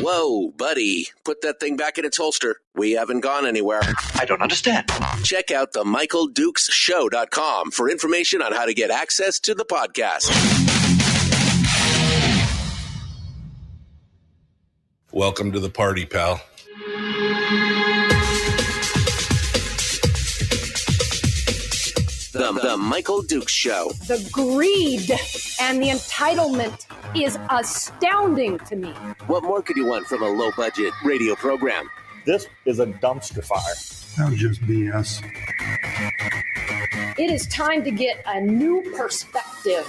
Whoa, buddy. Put that thing back in its holster. We haven't gone anywhere. I don't understand. Check out the MichaelDukesShow.com for information on how to get access to the podcast. Welcome to the party, pal. The Michael Dukes Show. The greed and the entitlement is astounding to me. What more could you want from a low-budget radio program? This is a dumpster fire. That was just BS. It is time to get a new perspective.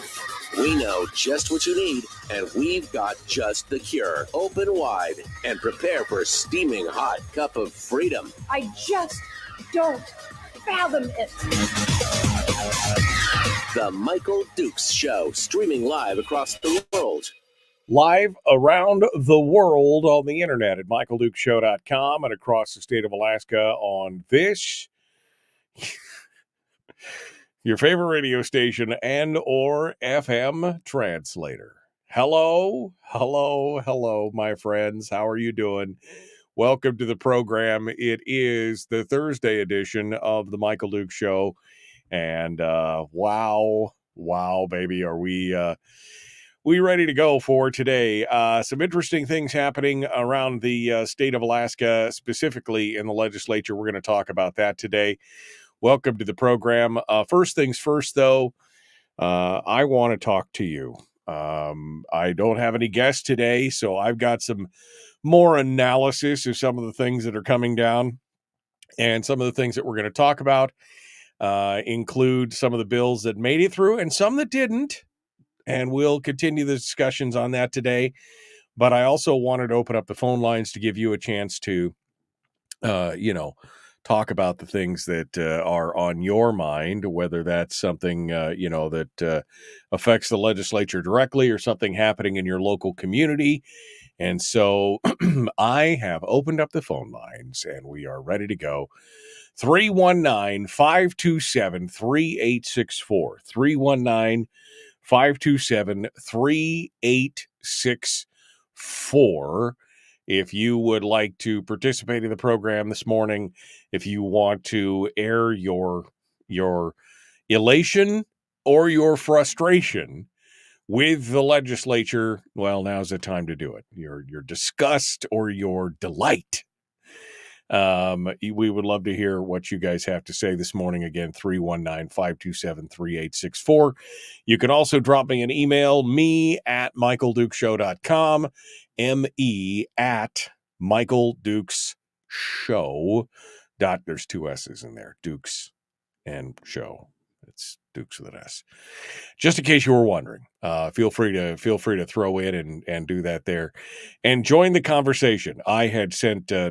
We know just what you need, and we've got just the cure. Open wide and prepare for a steaming hot cup of freedom. I just don't fathom it. The Michael Dukes Show, streaming live across the world. Live around the world on the internet at michaeldukeshow.com and across the state of Alaska on this, your favorite radio station and or FM translator. Hello, my friends. How are you doing? Welcome to the program. It is the Thursday edition of the Michael Dukes Show. And wow, baby, are we ready to go for today? Some interesting things happening around the state of Alaska, specifically in the legislature. We're going to talk about that today. Welcome to the program. First things first, though, I want to talk to you. I don't have any guests today, so I've got some more analysis of some of the things that are coming down, and some of the things that we're going to talk about include some of the bills that made it through and some that didn't. And we'll continue the discussions on that today. But I also wanted to open up the phone lines to give you a chance to, talk about the things that are on your mind, whether that's something, that affects the legislature directly or something happening in your local community. And so I have opened up the phone lines and we are ready to go. 319-527-3864. 319-527-3864. If you would like to participate in the program this morning, if you want to air your elation or your frustration with the legislature, well, now's the time to do it. Your disgust or your delight. We would love to hear what you guys have to say this morning. Again, 319-527-3864. You can also drop me an email, me@michaeldukeshow.com, me@michaeldukesshow. There's two S's in there, Dukes and show. It's Dukes with an S. Just in case you were wondering, feel free to throw in and do that there, and join the conversation. I had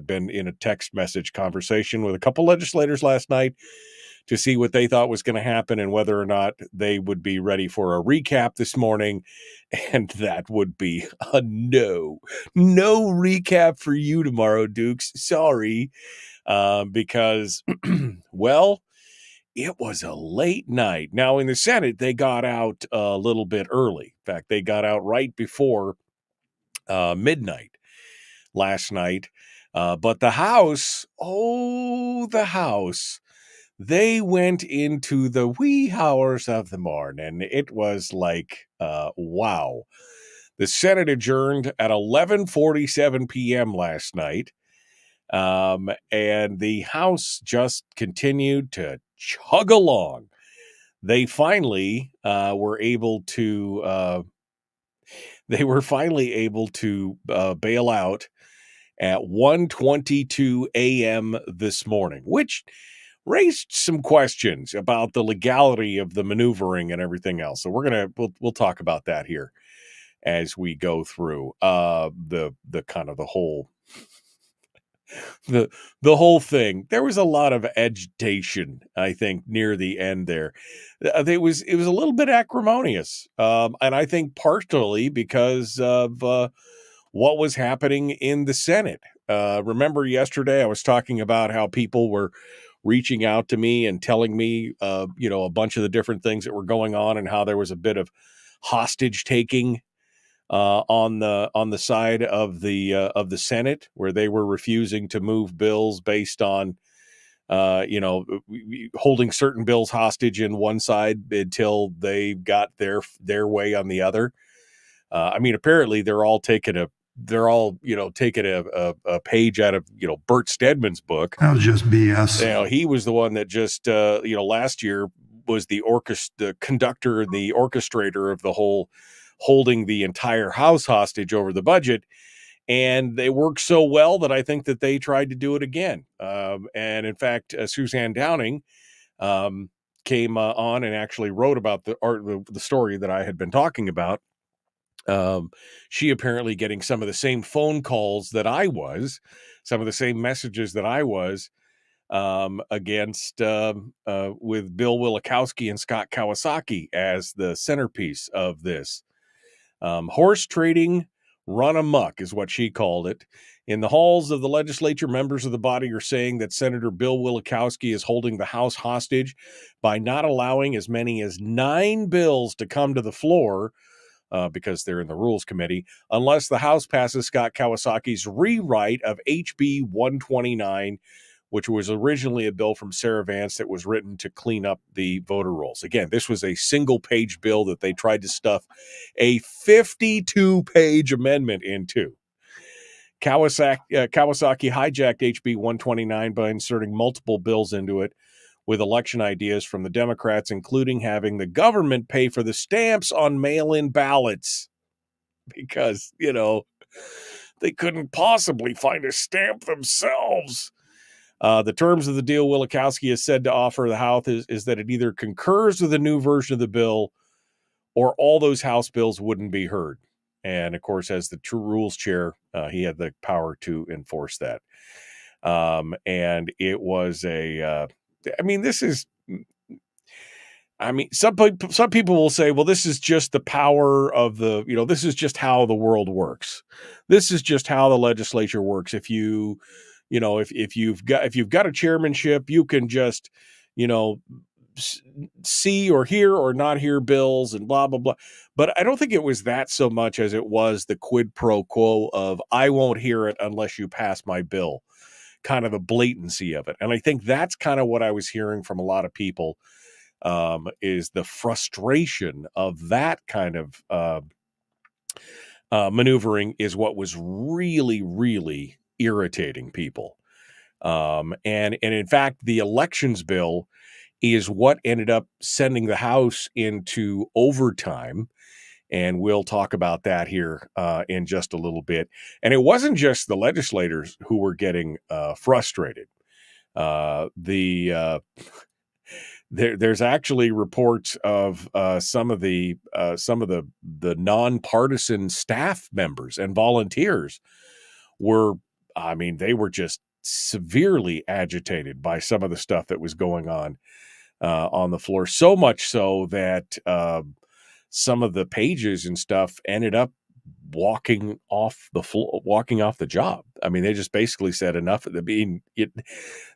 been in a text message conversation with a couple legislators last night to see what they thought was going to happen and whether or not they would be ready for a recap this morning, and that would be a no recap for you tomorrow, Dukes. Sorry, because well, it was a late night. Now, in the Senate, they got out a little bit early. In fact, they got out right before midnight last night. But the House, they went into the wee hours of the morning. It was like, wow. The Senate adjourned at 11:47 p.m. last night. And the House just continued to chug along. They finally were able to bail out at 1:22 a.m. this morning, which raised some questions about the legality of the maneuvering and everything else. So we'll talk about that here as we go through the kind of the whole whole thing. There was a lot of agitation, I think, near the end there. It was a little bit acrimonious, and I think partially because of what was happening in the Senate. Remember yesterday I was talking about how people were reaching out to me and telling me, a bunch of the different things that were going on and how there was a bit of hostage taking on the side of the Senate, where they were refusing to move bills based on holding certain bills hostage in one side until they got their way on the other. I mean, apparently they're all taking a page out of Bert Stedman's book. That was just BS. He was the one that just last year was the conductor and the orchestrator of the whole holding the entire House hostage over the budget. And they worked so well that I think that they tried to do it again. And in fact, Suzanne Downing came on and actually wrote about the story that I had been talking about. She apparently getting some of the same phone calls that I was, some of the same messages that I was against with Bill Wielechowski and Scott Kawasaki as the centerpiece of this. Horse trading run amok is what she called it. In the halls of the legislature, members of the body are saying that Senator Bill Wielechowski is holding the House hostage by not allowing as many as 9 bills to come to the floor because they're in the Rules Committee, unless the House passes Scott Kawasaki's rewrite of HB 129, which was originally a bill from Sarah Vance that was written to clean up the voter rolls. Again, this was a single-page bill that they tried to stuff a 52-page amendment into. Kawasaki hijacked HB 129 by inserting multiple bills into it with election ideas from the Democrats, including having the government pay for the stamps on mail-in ballots because, they couldn't possibly find a stamp themselves. The terms of the deal Wielechowski is said to offer the House is that it either concurs with a new version of the bill or all those House bills wouldn't be heard. And, of course, as the True Rules chair, he had the power to enforce that. And it was this is I mean, some people will say, well, this is just the power of this is just how the world works. This is just how the legislature works. If if you've got a chairmanship, you can just, you know, see or hear or not hear bills and blah, blah, blah. But I don't think it was that so much as it was the quid pro quo of I won't hear it unless you pass my bill, kind of the blatancy of it. And I think that's kind of what I was hearing from a lot of people, is the frustration of that kind of maneuvering is what was really, really irritating people. And in fact, the elections bill is what ended up sending the House into overtime. And we'll talk about that here in just a little bit. And it wasn't just the legislators who were getting frustrated. There's actually reports of some of the nonpartisan staff members and volunteers they were just severely agitated by some of the stuff that was going on the floor. So much so that some of the pages and stuff ended up walking off the job. I mean, they just basically said enough of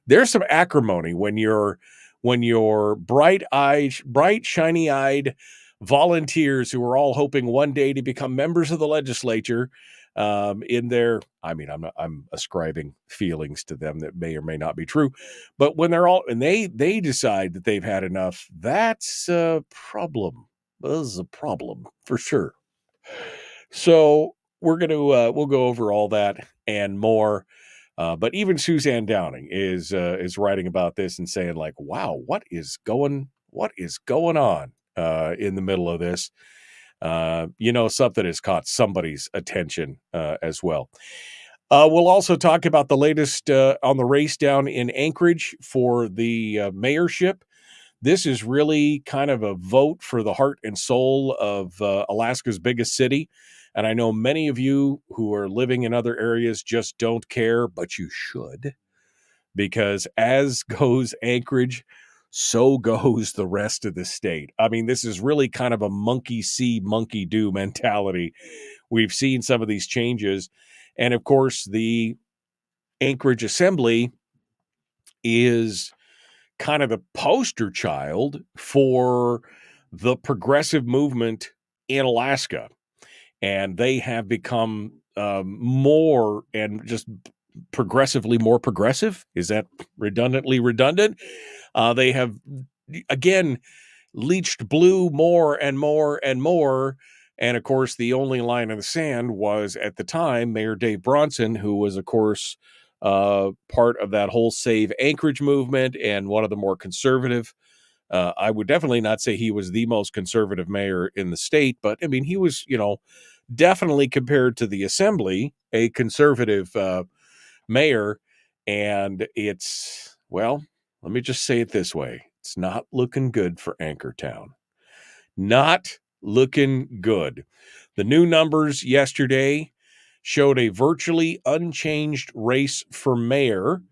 there's some acrimony when your bright, shiny-eyed volunteers who are all hoping one day to become members of the legislature, I'm ascribing feelings to them that may or may not be true, but when they decide that they've had enough, that's a problem. This is a problem for sure. So we'll go over all that and more. But even Suzanne Downing is writing about this and saying like, wow, what is going on in the middle of this? Something has caught somebody's attention as well. We'll also talk about the latest on the race down in Anchorage for the mayorship. This is really kind of a vote for the heart and soul of Alaska's biggest city. And I know many of you who are living in other areas just don't care, but you should, because as goes Anchorage, so goes the rest of the state. I mean, this is really kind of a monkey see, monkey do mentality. We've seen some of these changes. And of course, the Anchorage Assembly is kind of the poster child for the progressive movement in Alaska. And they have become more and just progressively more progressive. Is that redundantly redundant? They have, again, leached blue more and more and more. And, of course, the only line in the sand was, at the time, Mayor Dave Bronson, who was, of course, part of that whole Save Anchorage movement and one of the more conservative. I would definitely not say he was the most conservative mayor in the state, but, I mean, he was, definitely compared to the Assembly, a conservative mayor. And it's, well, let me just say it this way. It's not looking good for Anchortown. Not looking good. The new numbers yesterday showed a virtually unchanged race for mayor.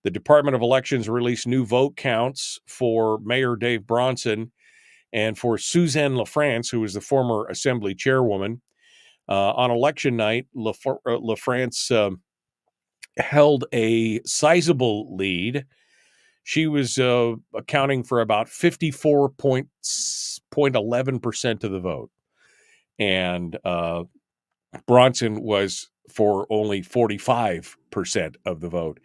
The Department of Elections released new vote counts for Mayor Dave Bronson and for Suzanne LaFrance, who was the former Assembly chairwoman. On election night, LaFrance held a sizable lead. She was accounting for about 54.11% of the vote. And Bronson was for only 45% of the vote.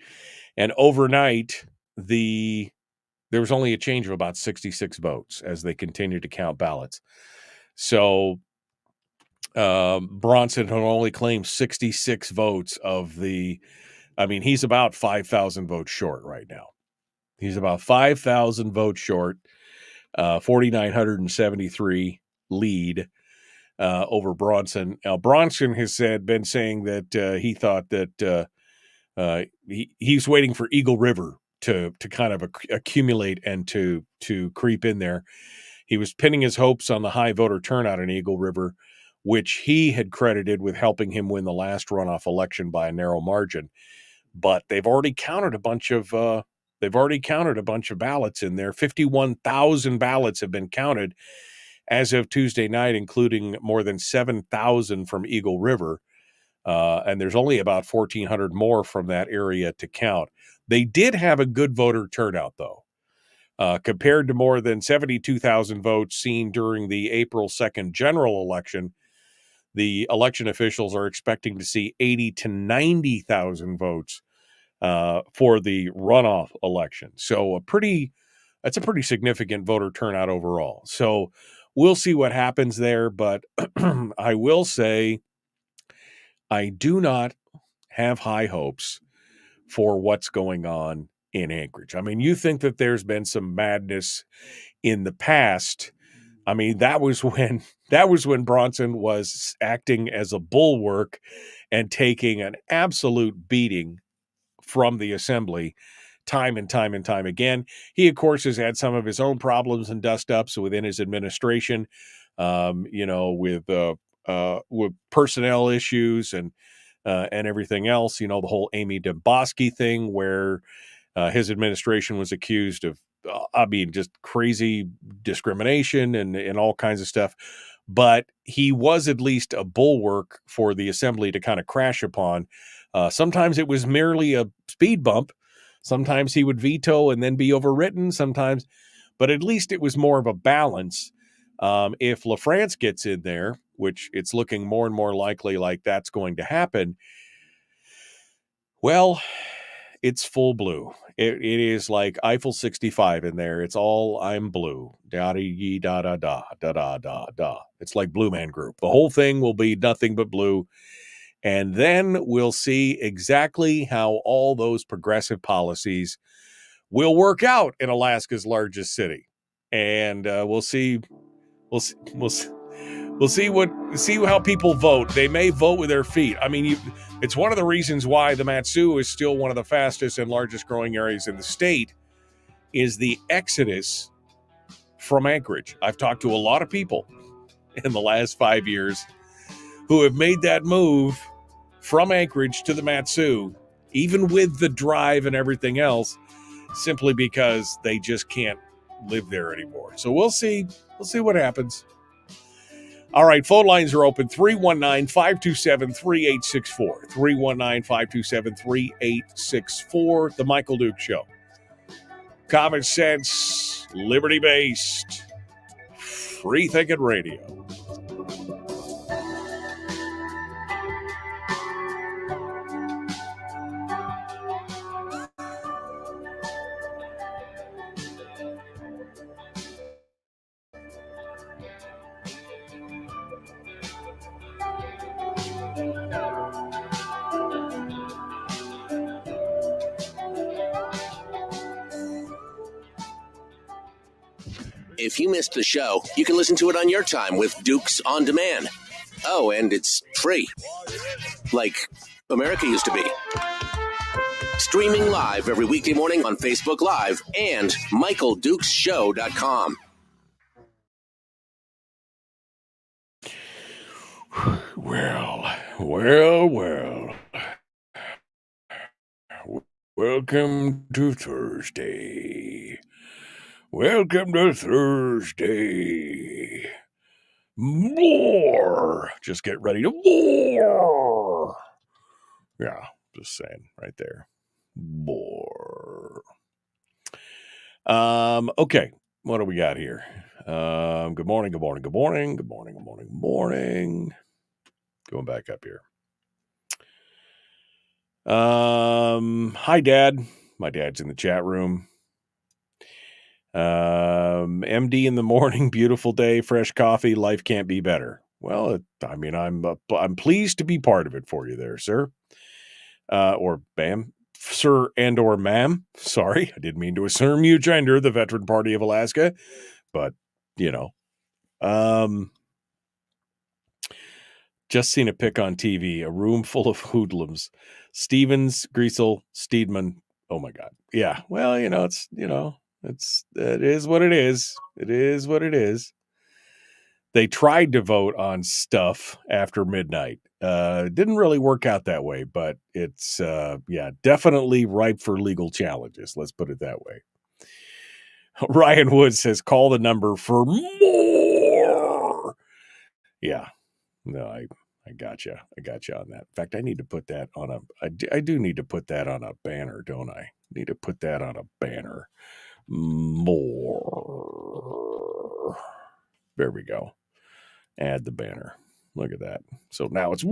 And overnight, there was only a change of about 66 votes as they continued to count ballots. So Bronson had only claimed 66 votes of he's about 5,000 votes short right now. He's about 5,000 votes short, 4,973 lead over Bronson. Now, Bronson has been saying that he thought that he's waiting for Eagle River to kind of accumulate and to creep in there. He was pinning his hopes on the high voter turnout in Eagle River, which he had credited with helping him win the last runoff election by a narrow margin. But they've already counted a bunch of They've already counted a bunch of ballots in there. 51,000 ballots have been counted as of Tuesday night, including more than 7,000 from Eagle River. And there's only about 1,400 more from that area to count. They did have a good voter turnout, though. Compared to more than 72,000 votes seen during the April 2nd general election, the election officials are expecting to see 80 to 90,000 votes for the runoff election. So that's a pretty significant voter turnout overall. So we'll see what happens there. But I will say I do not have high hopes for what's going on in Anchorage. I mean, you think that there's been some madness in the past. I mean, that was when Bronson was acting as a bulwark and taking an absolute beating from the assembly time and time and time again. He, of course, has had some of his own problems and dust-ups within his administration, with personnel issues and everything else. The whole Amy Demboski thing where his administration was accused of, just crazy discrimination and all kinds of stuff. But he was at least a bulwark for the assembly to kind of crash upon. Sometimes it was merely a speed bump. Sometimes he would veto and then be overwritten sometimes. But at least it was more of a balance. If LaFrance gets in there, which it's looking more and more likely like that's going to happen, well, it's full blue. It is like Eiffel 65 in there. It's all I'm blue. Da-da-da-da-da-da-da-da. It's like Blue Man Group. The whole thing will be nothing but blue. And then we'll see exactly how all those progressive policies will work out in Alaska's largest city. And we'll see how people vote. They may vote with their feet. I mean, it's one of the reasons why the Mat-Su is still one of the fastest and largest growing areas in the state is the exodus from Anchorage. I've talked to a lot of people in the last 5 years who have made that move from Anchorage to the Mat-Su, even with the drive and everything else, simply because they just can't live there anymore. So we'll see. We'll see what happens. All right, phone lines are open, 319-527-3864, 319-527-3864, The Michael Duke Show. Common sense, liberty-based, free-thinking radio. If you missed the show, you can listen to it on your time with Dukes On Demand. Oh, and it's free. Like America used to be. Streaming live every weekday morning on Facebook Live and MichaelDukesShow.com. Well. Welcome to Thursday. Welcome to Thursday. More. Just get ready to more. Yeah, just saying right there. More. Okay. What do we got here? Good morning. Going back up here. Hi, Dad. My dad's in the chat room. MD in the morning, beautiful day, fresh coffee, life can't be better. Well, I'm pleased to be part of it for you there, sir. Or ma'am, sir and or ma'am. Sorry, I didn't mean to assume you gender, the Veteran Party of Alaska, but just seen a pic on TV, a room full of hoodlums, Stevens, Griesel, Steedman. Oh my God. Yeah. Well, it is what it is. It is what it is. They tried to vote on stuff after midnight. Didn't really work out that way, but it's, definitely ripe for legal challenges. Let's put it that way. Ryan Wood says, call the number for more. Yeah, no, I gotcha. I gotcha on that. In fact, I need to put that on I do need to put that on a banner, don't I? Need to put that on a banner. More. There we go. Add the banner. Look at that. So now it's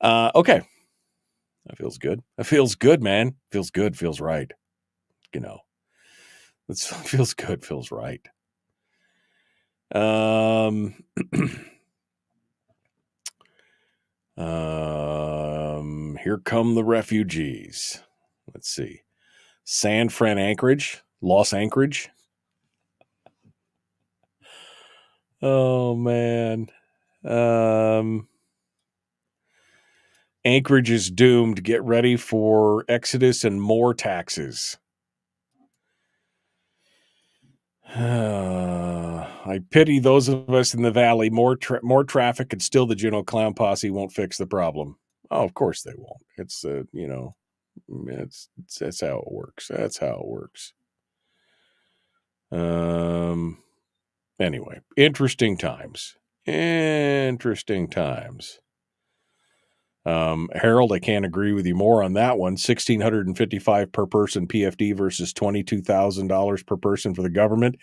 okay. That feels good. That feels good, man. Feels good. Feels right. You know, it feels good. Feels right. Here come the refugees. Let's see. San Fran Anchorage, Los Anchorage. Oh man. Anchorage is doomed. Get ready for exodus and more taxes. I pity those of us in the valley. More traffic and still the Juneau Clown Posse won't fix the problem. Oh, of course they won't. It's that's how it works. That's how it works. Anyway, interesting times. Harold, I can't agree with you more on that one. $1,655 per person PFD versus $22,000 per person for the government.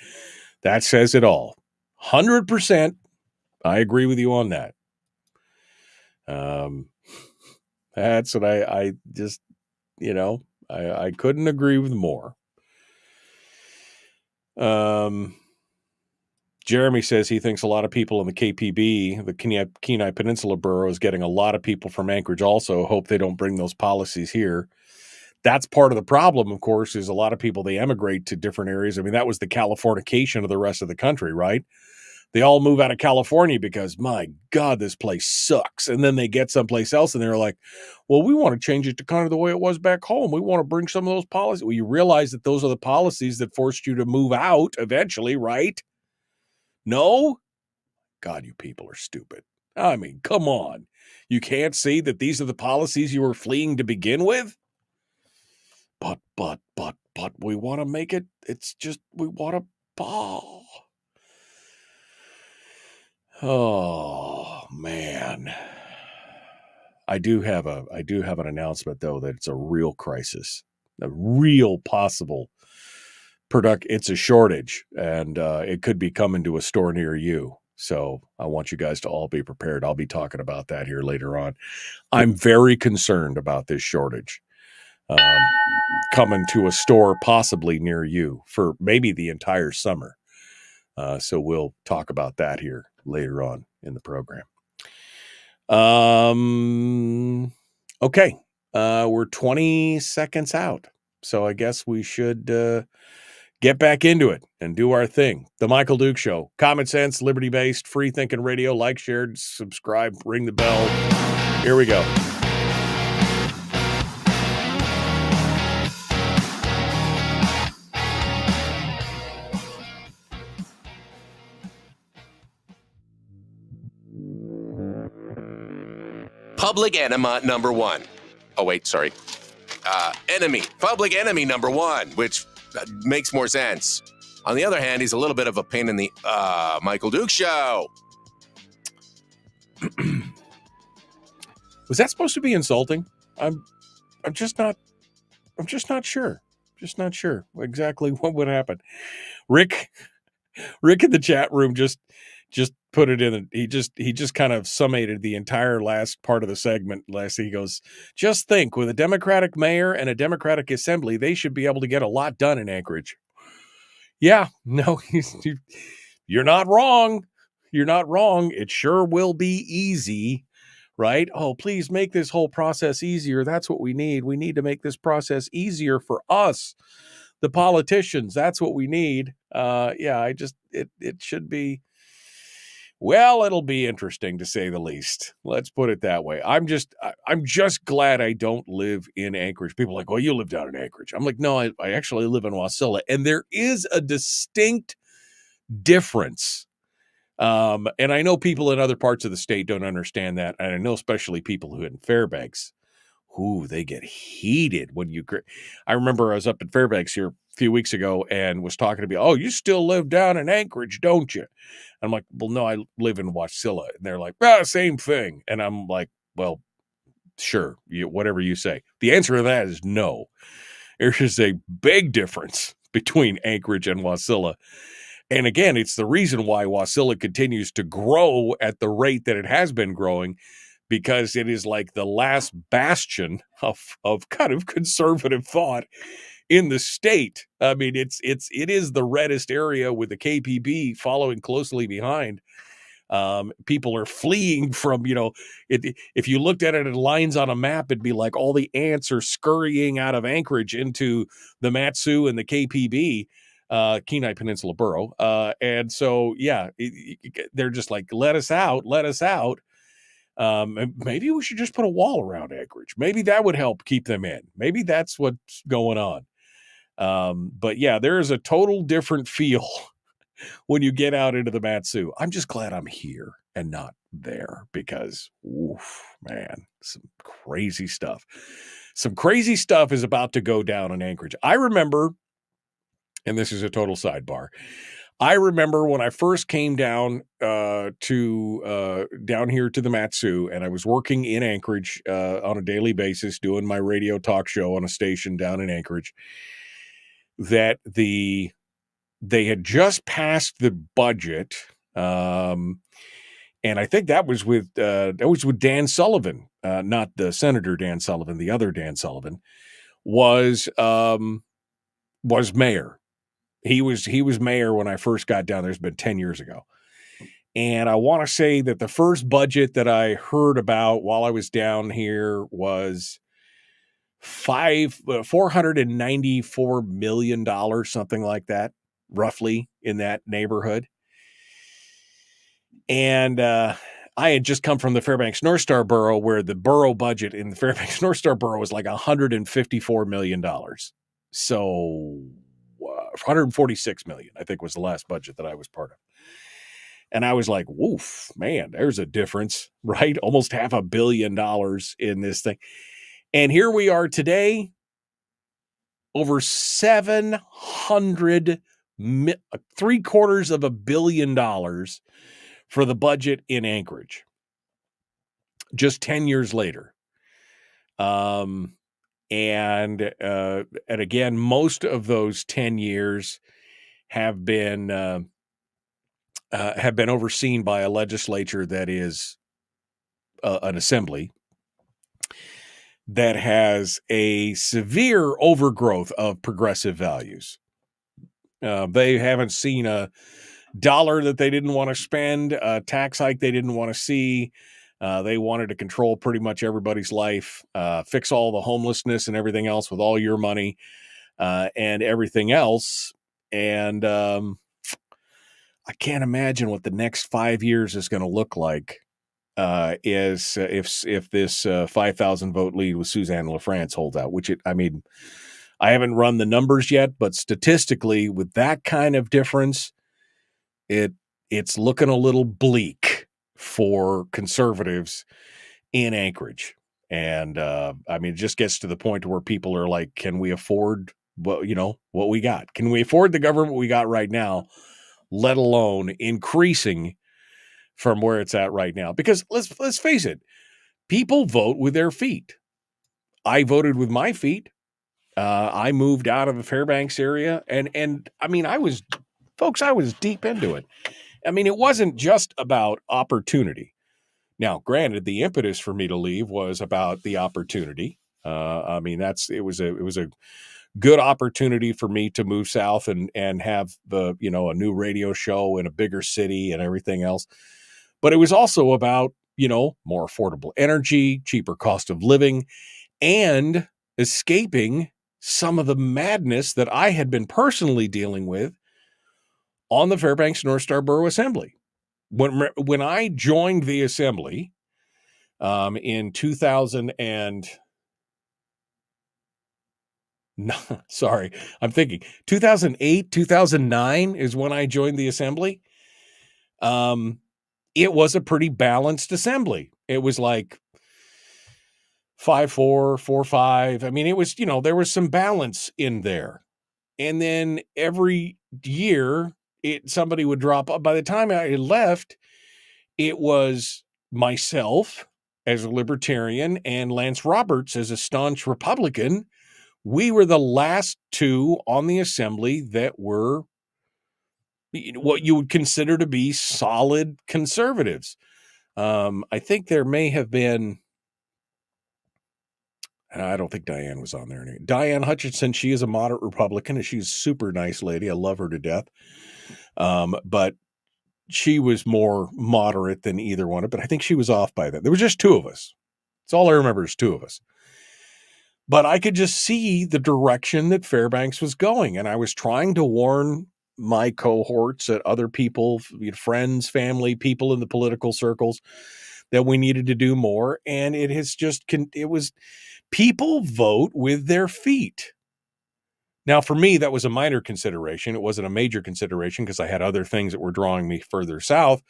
That says it all. 100%. I agree with you on that. That's what I just, I couldn't agree with more. Jeremy says he thinks a lot of people in the KPB, the Kenai Peninsula Borough, is getting a lot of people from Anchorage also. Hope they don't bring those policies here. That's part of the problem, of course, is a lot of people, they emigrate to different areas. I mean, that was the Californication of the rest of the country, right? They all move out of California because, my God, this place sucks. And then they get someplace else and they're like, well, we want to change it to kind of the way it was back home. We want to bring some of those policies. Well, you realize that those are the policies that forced you to move out eventually, right? No? God, you people are stupid. I mean, come on. You can't see that these are the policies you were fleeing to begin with? But we want to make it, it's just, we want to, oh, man. I do have an announcement, though, that it's a real crisis, a real possible it's a shortage, and it could be coming to a store near you. So I want you guys to all be prepared. I'll be talking about that here later on. I'm very concerned about this shortage coming to a store possibly near you for maybe the entire summer. So we'll talk about that here later on in the program. Okay. We're 20 seconds out. So I guess we should get back into it and do our thing. The Michael Duke Show. Common sense, liberty-based, free-thinking radio. Like, share, subscribe, ring the bell. Here we go. Public enema number one. Oh, wait, sorry. Public enemy number one, which makes more sense. On the other hand, he's a little bit of a pain in the Michael Duke Show. Was that supposed to be insulting? I'm just not sure. Just not sure exactly what would happen. Rick in the chat room just put it in. He just kind of summated the entire last part of the segment. He goes, just think, with a Democratic mayor and a Democratic assembly, they should be able to get a lot done in Anchorage. Yeah, no, you're not wrong. You're not wrong. It sure will be easy, right? Oh, please make this whole process easier. That's what we need. We need to make this process easier for us, the politicians. That's what we need. It should be. Well, it'll be interesting to say the least. Let's put it that way. I'm just glad I don't live in Anchorage. People are like, well, you live down in Anchorage. I'm like, no, I actually live in Wasilla. And there is a distinct difference. And I know people in other parts of the state don't understand that. And I know especially people who in Fairbanks, they get heated when I remember I was up in Fairbanks here a few weeks ago and was talking to me. Oh, you still live down in Anchorage, don't you? I'm like, well, no, I live in Wasilla. And they're like, same thing. And I'm like, well, sure, whatever you say. The answer to that is no. There's just a big difference between Anchorage and Wasilla. And again, it's the reason why Wasilla continues to grow at the rate that it has been growing, because it is like the last bastion of kind of conservative thought in the state. I mean, it is the reddest area with the KPB following closely behind. People are fleeing from, if you looked at it in lines on a map, it'd be like all the ants are scurrying out of Anchorage into the Mat-Su and the KPB, Kenai Peninsula Borough. And so, they're just like, let us out. Maybe we should just put a wall around Anchorage. Maybe that would help keep them in. Maybe that's what's going on. But yeah, there is a total different feel when you get out into the Mat-Su. I'm just glad I'm here and not there, because, man, some crazy stuff. Some crazy stuff is about to go down in Anchorage. I remember, and this is a total sidebar, I remember when I first came down down here to the Mat-Su, and I was working in Anchorage on a daily basis, doing my radio talk show on a station down in Anchorage, that they had just passed the budget, and I think that was with Dan Sullivan, not the Senator Dan Sullivan, the other Dan Sullivan was mayor. He was mayor when I first got down there. It's been 10 years ago. And I want to say that the first budget that I heard about while I was down here was $494 million, something like that, roughly in that neighborhood. And I had just come from the Fairbanks North Star Borough, where the borough budget in the Fairbanks North Star Borough was like $154 million. So 146 million, I think, was the last budget that I was part of. And I was like, woof, man, there's a difference, right? Almost $500 million in this thing. And here we are today, over $700 million, $750 million for the budget in Anchorage, just 10 years later. And again, most of those 10 years have been overseen by a legislature that is an assembly that has a severe overgrowth of progressive values. They haven't seen a dollar that they didn't want to spend, a tax hike they didn't want to see. They wanted to control pretty much everybody's life, fix all the homelessness and everything else with all your money and everything else. And I can't imagine what the next 5 years is going to look like if this 5,000 vote lead with Suzanne LaFrance holds out, I haven't run the numbers yet, but statistically, with that kind of difference, it's looking a little bleak for conservatives in Anchorage. And it just gets to the point where people are like, can we afford what we got? Can we afford the government we got right now, let alone increasing from where it's at right now? Because let's face it, people vote with their feet. I voted with my feet. I moved out of the Fairbanks area, and I was deep into it. It wasn't just about opportunity. Now, granted, the impetus for me to leave was about the opportunity. It was a good opportunity for me to move south and have a new radio show in a bigger city and everything else. But it was also about, more affordable energy, cheaper cost of living, and escaping some of the madness that I had been personally dealing with on the Fairbanks North Star Borough Assembly. When I joined the assembly in 2009, No, sorry, I'm thinking 2008, 2009 is when I joined the assembly. It was a pretty balanced assembly. It was like 5-4, 4-5. I mean, it was, there was some balance in there. And then every year somebody would drop up. By the time I left, it was myself as a libertarian and Lance Roberts as a staunch Republican. We were the last two on the assembly that were what you would consider to be solid conservatives. I think there may have been, I don't think Diane was on there. Diane Hutchinson, she is a moderate Republican, and she's a super nice lady. I love her to death. But she was more moderate than either one. But I think she was off by then. There was just two of us. That's all I remember is two of us. But I could just see the direction that Fairbanks was going. And I was trying to warn my cohorts, other people, friends, family, people in the political circles, that we needed to do more. And it has just, people vote with their feet. Now, for me, that was a minor consideration. It wasn't a major consideration because I had other things that were drawing me further south.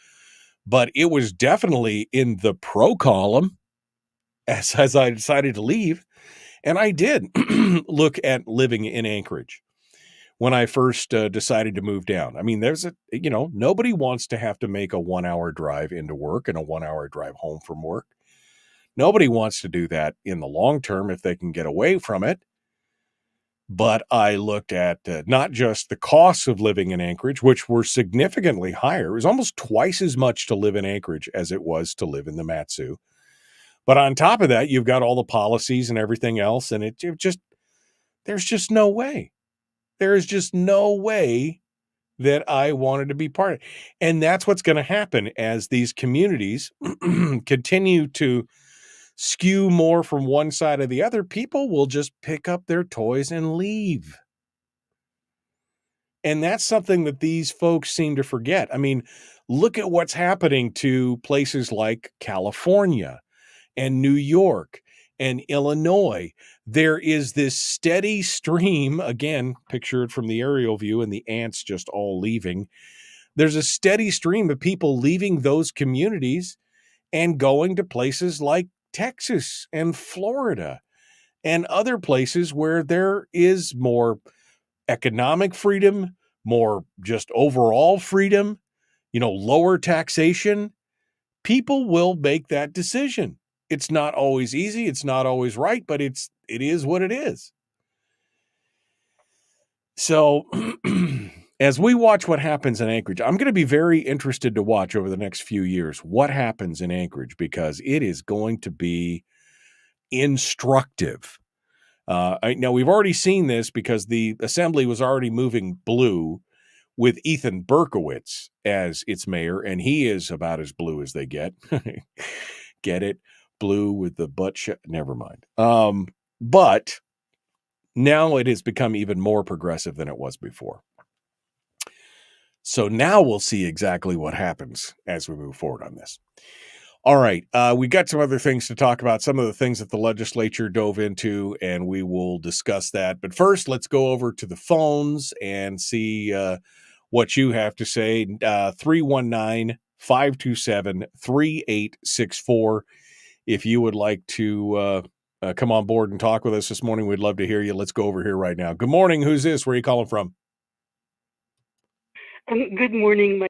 But it was definitely in the pro column as I decided to leave. And I did look at living in Anchorage when I first decided to move down. I mean, nobody wants to have to make a 1-hour drive into work and a 1-hour drive home from work. Nobody wants to do that in the long term if they can get away from it. But I looked at not just the costs of living in Anchorage, which were significantly higher. It was almost twice as much to live in Anchorage as it was to live in the Mat-Su. But on top of that, you've got all the policies and everything else. And there's just no way. There is just no way that I wanted to be part of it. And that's what's going to happen as these communities continue to skew more from one side or the other. People will just pick up their toys and leave. And that's something that these folks seem to forget. I mean, look at what's happening to places like California and New York and Illinois. There is this steady stream, again, pictured from the aerial view and the ants just all leaving. There's a steady stream of people leaving those communities and going to places like Texas and Florida and other places where there is more economic freedom, more just overall freedom, lower taxation. People will make that decision. It's not always easy. It's not always right, but it is what it is. So as we watch what happens in Anchorage, I'm going to be very interested to watch over the next few years what happens in Anchorage, because it is going to be instructive. Now, we've already seen this because the assembly was already moving blue with Ethan Berkowitz as its mayor, and he is about as blue as they get. Get it? Blue with the butt shot. Never mind. But now it has become even more progressive than it was before. So now we'll see exactly what happens as we move forward on this. All right. We got some other things to talk about, some of the things that the legislature dove into, and we will discuss that. But first, let's go over to the phones and see what you have to say. 319-527-3864. If you would like to come on board and talk with us this morning, we'd love to hear you. Let's go over here right now. Good morning. Who's this? Where are you calling from? Good morning. My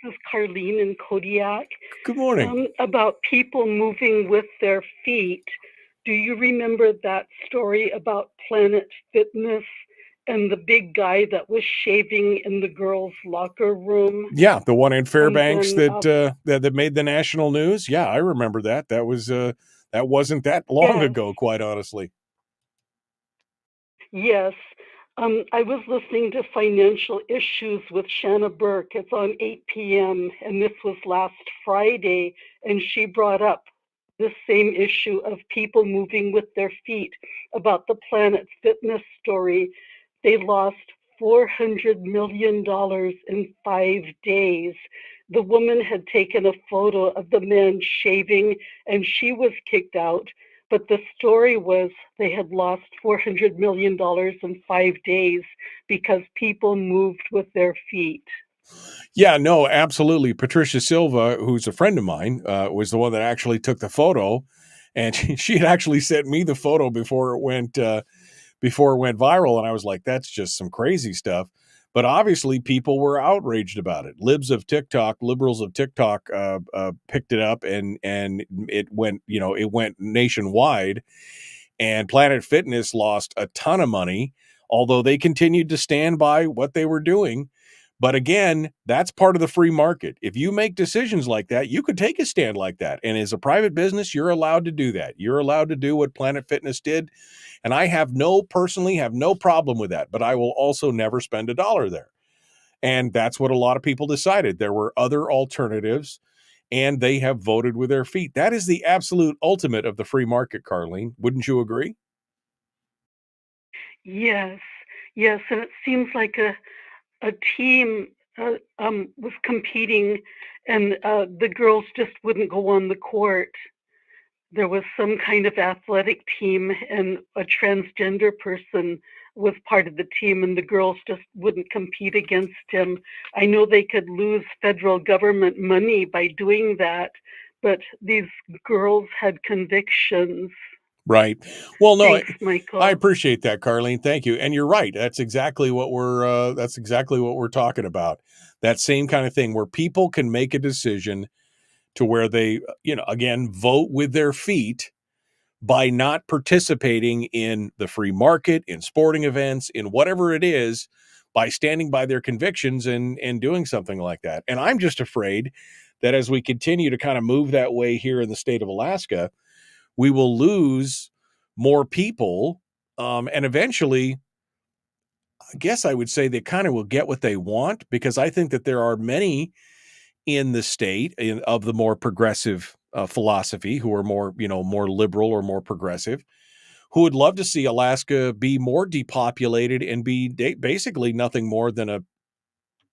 name is Carlene in Kodiak. Good morning. About people moving with their feet. Do you remember that story about Planet Fitness and the big guy that was shaving in the girls' locker room? Yeah, the one in Fairbanks that made the national news. Yeah, I remember that. That wasn't that long ago, quite honestly. Yes. I was listening to Financial Issues with Shanna Burke. It's on 8 p.m., and this was last Friday, and she brought up this same issue of people moving with their feet about the Planet Fitness story. They lost $400 million in 5 days. The woman had taken a photo of the man shaving, and she was kicked out. But the story was they had lost $400 million in 5 days because people moved with their feet. Yeah, no, absolutely. Patricia Silva, who's a friend of mine, was the one that actually took the photo, and she had actually sent me the photo before it went viral, and I was like, "That's just some crazy stuff." But obviously, people were outraged about it. Liberals of TikTok picked it up, and it went nationwide. And Planet Fitness lost a ton of money, although they continued to stand by what they were doing. But again, that's part of the free market. If you make decisions like that, you could take a stand like that. And as a private business, you're allowed to do that. You're allowed to do what Planet Fitness did. And I personally have no problem with that. But I will also never spend $1 there. And that's what a lot of people decided. There were other alternatives, and they have voted with their feet. That is the absolute ultimate of the free market, Carlene. Wouldn't you agree? Yes, yes, and it seems like a team was competing, and the girls just wouldn't go on the court. There was some kind of athletic team, and a transgender person was part of the team, and the girls just wouldn't compete against him. I know they could lose federal government money by doing that, but these girls had convictions. Right. Well, no, Thanks, Michael. I appreciate that, Carlene. Thank you. And you're right. That's exactly what we're talking about. That same kind of thing where people can make a decision to where they, again, vote with their feet by not participating in the free market, in sporting events, in whatever it is, by standing by their convictions and doing something like that. And I'm just afraid that as we continue to kind of move that way here in the state of Alaska, we will lose more people. And eventually, I guess I would say they kind of will get what they want, because I think that there are many in the state of the more progressive philosophy who are more liberal or more progressive, who would love to see Alaska be more depopulated and be basically nothing more than a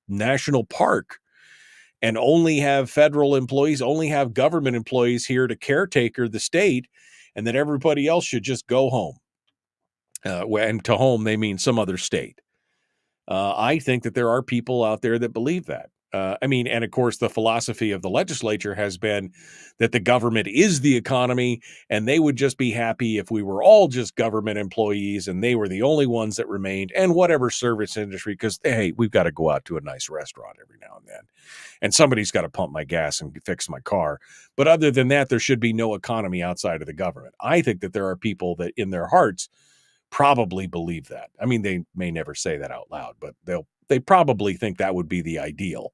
national park, and only have federal employees, only have government employees here to caretaker the state, and that everybody else should just go home. And to home, they mean some other state. I think that there are people out there that believe that. And of course, the philosophy of the legislature has been that the government is the economy, and they would just be happy if we were all just government employees and they were the only ones that remained, and whatever service industry, because, hey, we've got to go out to a nice restaurant every now and then, and somebody's got to pump my gas and fix my car. But other than that, there should be no economy outside of the government. I think that there are people that in their hearts probably believe that. I mean, they may never say that out loud, but they probably think that would be the ideal.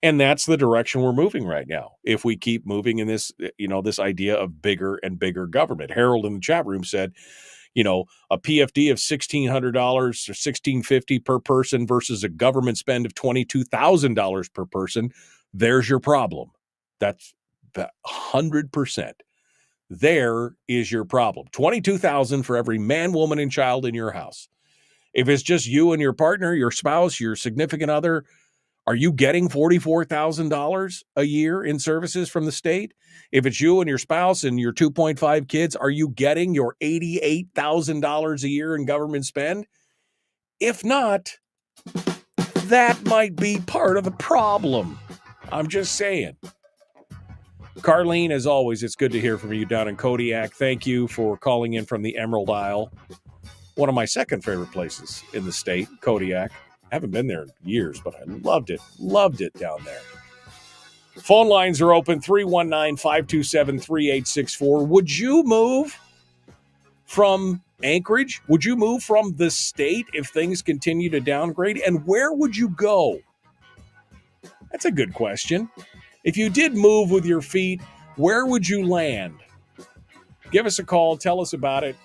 And that's the direction we're moving right now. If we keep moving in this, this idea of bigger and bigger government. Harold in the chat room said, a PFD of $1,600 or $1,650 per person versus a government spend of $22,000 per person. There's your problem. That's 100%. There is your problem. $22,000 for every man, woman, and child in your house. If it's just you and your partner, your spouse, your significant other, are you getting $44,000 a year in services from the state? If it's you and your spouse and your 2.5 kids, are you getting your $88,000 a year in government spend? If not, that might be part of the problem. I'm just saying. Carlene, as always, it's good to hear from you down in Kodiak. Thank you for calling in from the Emerald Isle. One of my second favorite places in the state, Kodiak. I haven't been there in years, but I loved it. Loved it down there. Phone lines are open, 319-527-3864. Would you move from Anchorage? Would you move from the state if things continue to downgrade? And where would you go? That's a good question. If you did move with your feet, where would you land? Give us a call. Tell us about it.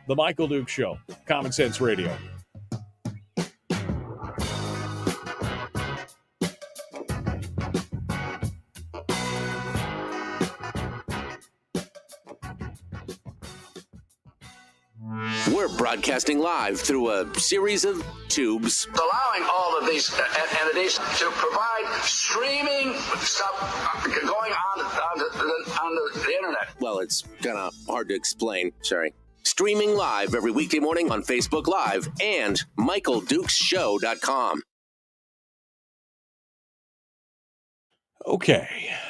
The Michael Duke Show, Common Sense Radio. We're broadcasting live through a series of tubes. Allowing all of these entities to provide streaming stuff going on the internet. Well, It's kind of hard to explain. Sorry. Streaming live every weekday morning on Facebook Live and MichaelDukesShow.com. Okay.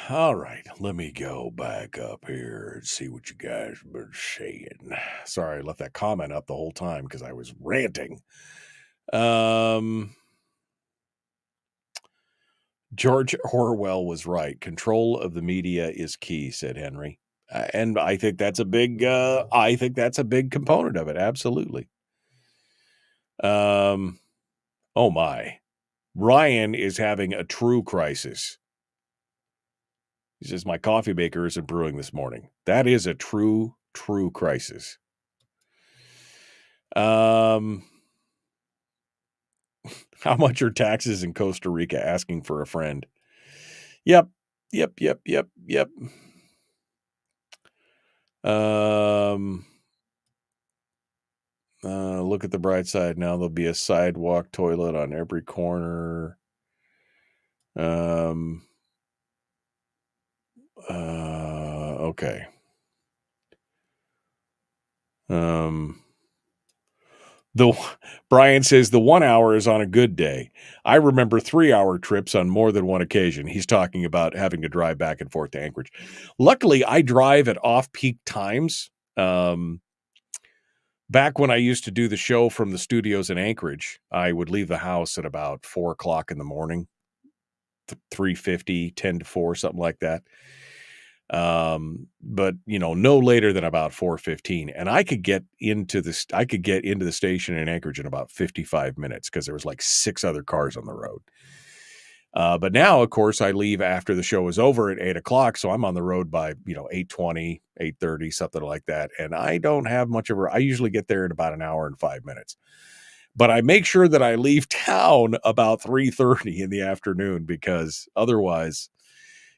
All right. Let me go back up here and see what you guys have been saying. Sorry, I left that comment up the whole time because I was ranting. George Orwell was right. Control of the media is key, said Henry. And I think that's a big component of it. Absolutely. Oh my. Ryan is having a true crisis. He says, my coffee maker isn't brewing this morning. That is a true crisis. How much are taxes in Costa Rica? Asking for a friend. Yep. Look at the bright side. Now there'll be a sidewalk toilet on every corner. Okay. Brian says the 1 hour is on a good day. I remember 3-hour trips on more than one occasion. He's talking about having to drive back and forth to Anchorage. Luckily, I drive at off-peak times. Back when I used to do the show from the studios in Anchorage, I would leave the house at about 4:00 in the morning, 3:50, 10 to 4, something like that. But no later than about 4:15, and I could get into the station in Anchorage in about 55 minutes because there was like 6 other cars on the road. But now, of course, I leave after the show is over at 8:00, so I'm on the road by 8:20, 8:30, something like that, and I don't have much of I usually get there in about an hour and 5 minutes. But I make sure that I leave town about 3:30 in the afternoon because otherwise,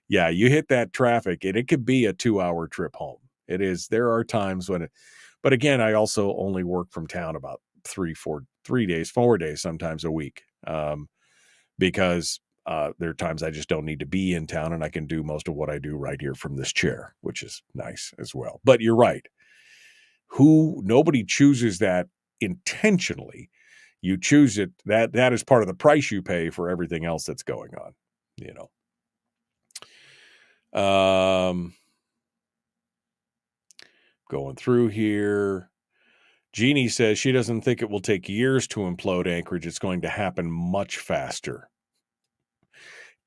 yeah, you hit that traffic and it could be a 2-hour trip home. It is. There are times when but again, I also only work from town about 4 days, sometimes a week. Because there are times I just don't need to be in town and I can do most of what I do right here from this chair, which is nice as well. But you're right. Nobody chooses that intentionally. You choose it. That is part of the price you pay for everything else that's going on, Going through here. Jeannie says she doesn't think it will take years to implode Anchorage. It's going to happen much faster.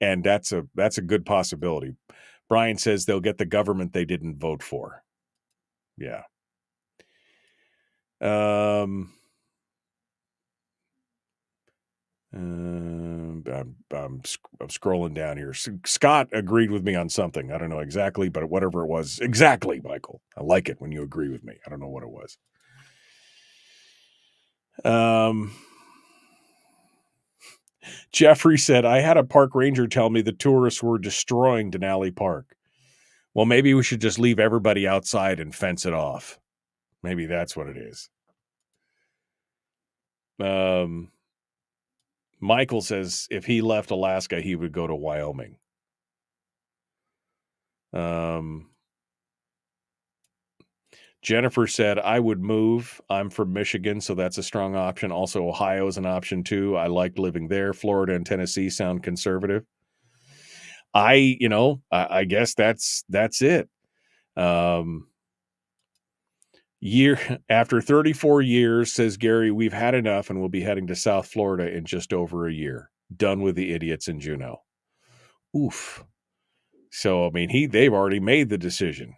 And that's a good possibility. Brian says they'll get the government they didn't vote for. Yeah. I'm scrolling down here. Scott agreed with me on something. I don't know exactly, but whatever it was. Exactly, Michael. I like it when you agree with me. I don't know what it was. Jeffrey said, I had a park ranger tell me the tourists were destroying Denali Park. Well, maybe we should just leave everybody outside and fence it off. Maybe that's what it is. Michael says if he left Alaska, he would go to Wyoming. Jennifer said, I would move. I'm from Michigan, so that's a strong option. Also, Ohio is an option too. I like living there. Florida and Tennessee sound conservative. I guess that's it. After 34 years, says Gary, we've had enough and we'll be heading to South Florida in just over a year. Done with the idiots in Juneau. Oof. So, I mean, they've already made the decision.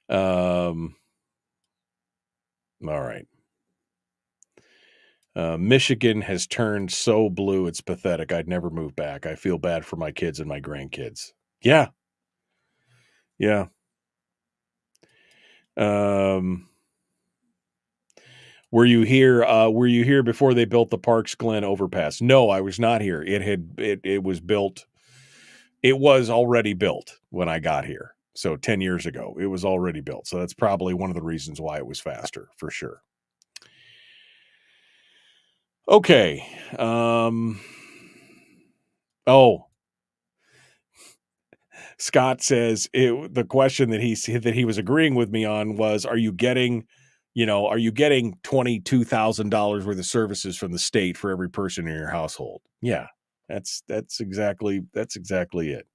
All right. Michigan has turned so blue, it's pathetic. I'd never move back. I feel bad for my kids and my grandkids. Yeah. Yeah. Were you here before they built the Parks Glen overpass? No, I was not here. It was built. It was already built when I got here. So 10 years ago, it was already built. So that's probably one of the reasons why it was faster, for sure. Okay. Scott says the question that he was agreeing with me on was, are you getting $22,000 worth of services from the state for every person in your household? Yeah, that's exactly it.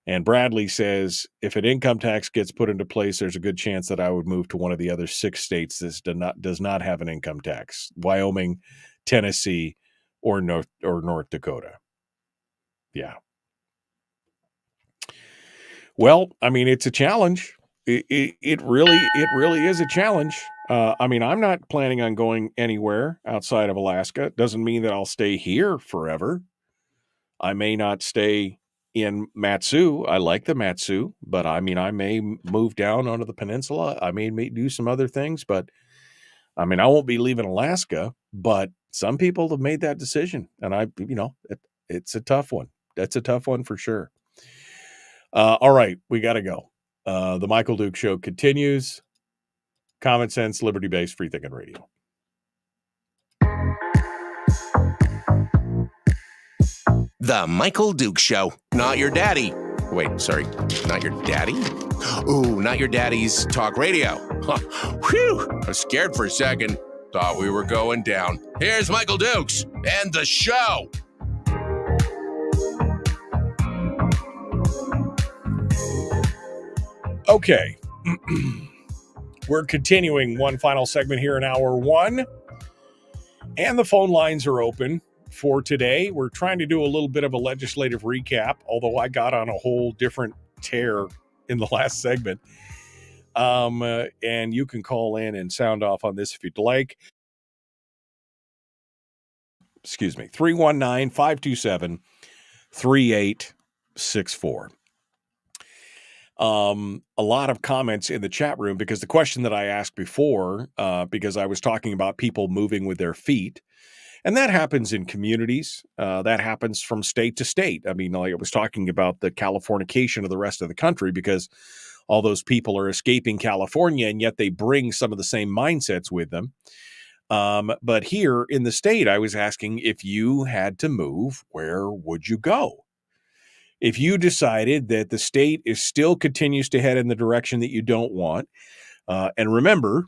And Bradley says, if an income tax gets put into place, there's a good chance that I would move to one of the other 6 states that does not have an income tax: Wyoming, Tennessee, or North Dakota. Yeah. Well, I mean, it's a challenge. It really is a challenge. I mean, I'm not planning on going anywhere outside of Alaska. Doesn't mean that I'll stay here forever. I may not stay in Matsu. I like the Matsu, but I mean, I may move down onto the peninsula. I may do some other things, but I mean, I won't be leaving Alaska. But some people have made that decision, and it's a tough one. That's a tough one for sure. All right, we got to go. The Michael Duke Show continues. Common sense, liberty-based, free thinking radio. The Michael Duke Show. Not your daddy. Wait, sorry. Not your daddy? Ooh, not your daddy's talk radio. Whew. I was scared for a second. Thought we were going down. Here's Michael Dukes and the show. Okay. We're continuing one final segment here in hour 1. And the phone lines are open for today. We're trying to do a little bit of a legislative recap, although I got on a whole different tear in the last segment. And you can call in and sound off on this if you'd like. Excuse me, 319-527-3864. A lot of comments in the chat room because the question that I asked before, because I was talking about people moving with their feet, and that happens in communities. That happens from state to state. I mean, like I was talking about the Californication of the rest of the country because all those people are escaping California, and yet they bring some of the same mindsets with them. But here in the state, I was asking, if you had to move, where would you go? If you decided that the state still continues to head in the direction that you don't want, and remember,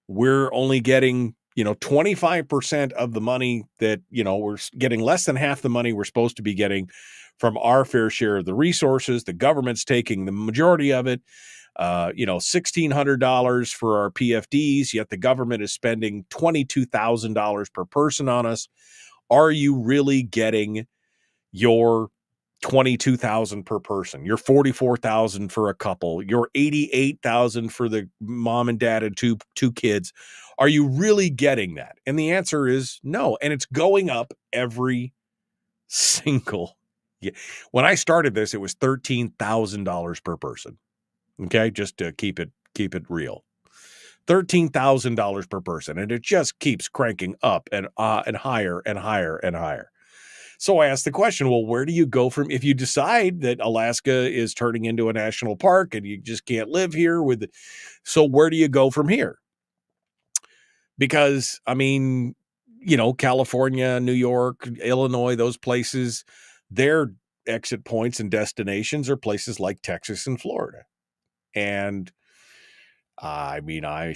we're only getting 25% of the money that, we're getting less than half the money we're supposed to be getting from our fair share of the resources. The government's taking the majority of it, $1,600 for our PFDs, yet the government is spending $22,000 per person on us. Are you really getting your $22,000 per person, your $44,000 for a couple, your $88,000 for the mom and dad and two kids? Are you really getting that? And the answer is no. And it's going up every single year. When I started this, it was $13,000 per person. Okay, just to keep it real. $13,000 per person, and it just keeps cranking up and higher and higher and higher. So I asked the question, well, where do you go from, if you decide that Alaska is turning into a national park and you just can't live here so where do you go from here? Because, I mean, California, New York, Illinois, those places, their exit points and destinations are places like Texas and Florida. And I mean, I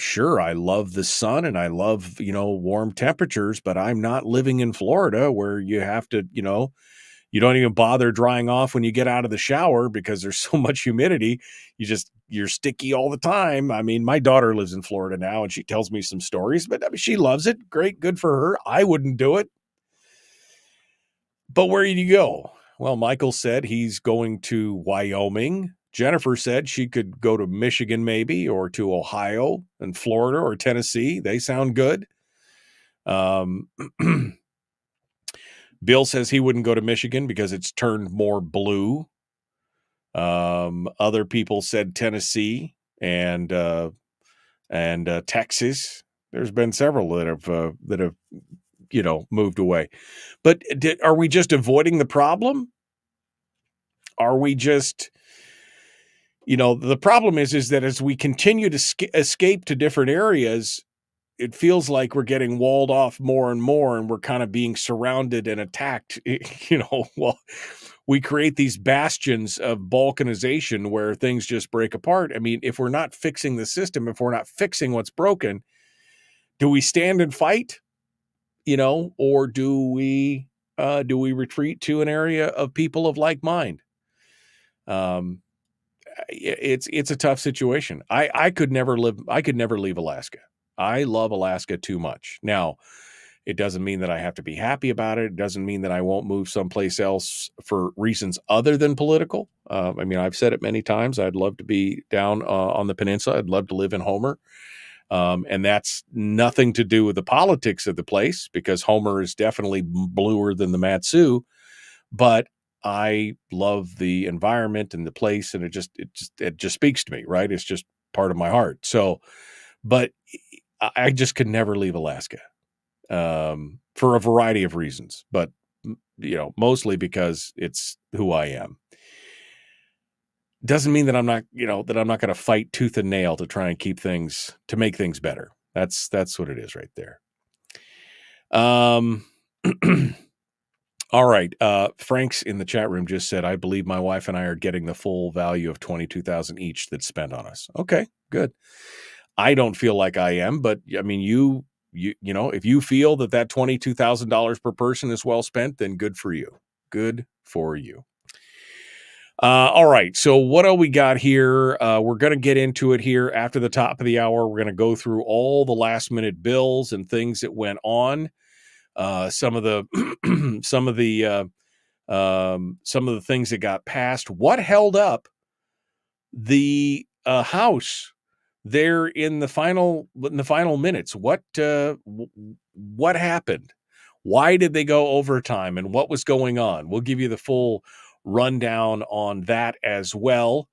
love the sun and I love, warm temperatures, but I'm not living in Florida where you have to, you don't even bother drying off when you get out of the shower because there's so much humidity. You're sticky all the time. I mean, my daughter lives in Florida now and she tells me some stories, but I mean, she loves it. Great. Good for her. I wouldn't do it. But where do you go? Well, Michael said he's going to Wyoming. Jennifer said she could go to Michigan maybe, or to Ohio and Florida or Tennessee. They sound good. Bill says he wouldn't go to Michigan because it's turned more blue. Other people said Tennessee and Texas. There's been several that have moved away. But are we just avoiding the problem? Are we just... the problem is that as we continue to escape to different areas, it feels like we're getting walled off more and more, and we're kind of being surrounded and attacked. Well, we create these bastions of balkanization where things just break apart. I mean, if we're not fixing the system, if we're not fixing what's broken, do we stand and fight, or do we retreat to an area of people of like mind? It's a tough situation. I could never leave Alaska. I love Alaska too much. Now, it doesn't mean that I have to be happy about it. It doesn't mean that I won't move someplace else for reasons other than political. I mean, I've said it many times. I'd love to be down on the peninsula. I'd love to live in Homer. And that's nothing to do with the politics of the place, because Homer is definitely bluer than the Matsu. But I love the environment and the place, and it just speaks to me, right? It's just part of my heart. So, but I just could never leave Alaska. For a variety of reasons, but mostly because it's who I am. Doesn't mean that I'm not going to fight tooth and nail to try and make things better. That's what it is right there. All right. Frank's in the chat room just said, I believe my wife and I are getting the full value of $22,000 each that's spent on us. Okay, good. I don't feel like I am, but I mean, if you feel that $22,000 per person is well spent, then good for you. Good for you. All right. So what do we got here? We're going to get into it here after the top of the hour. We're going to go through all the last minute bills and things that went on. Some of the things that got passed. What held up the House there in the final minutes? What happened? Why did they go overtime, and what was going on? We'll give you the full rundown on that as well.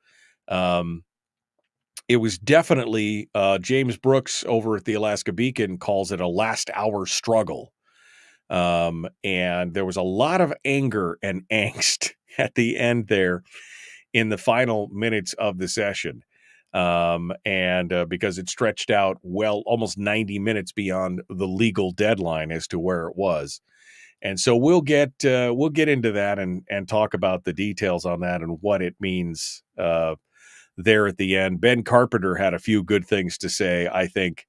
It was definitely James Brooks over at the Alaska Beacon calls it a last hour struggle. And there was a lot of anger and angst at the end there in the final minutes of the session. Because it stretched out almost 90 minutes beyond the legal deadline as to where it was. And so we'll get into that and talk about the details on that and what it means there at the end. Ben Carpenter had a few good things to say, I think,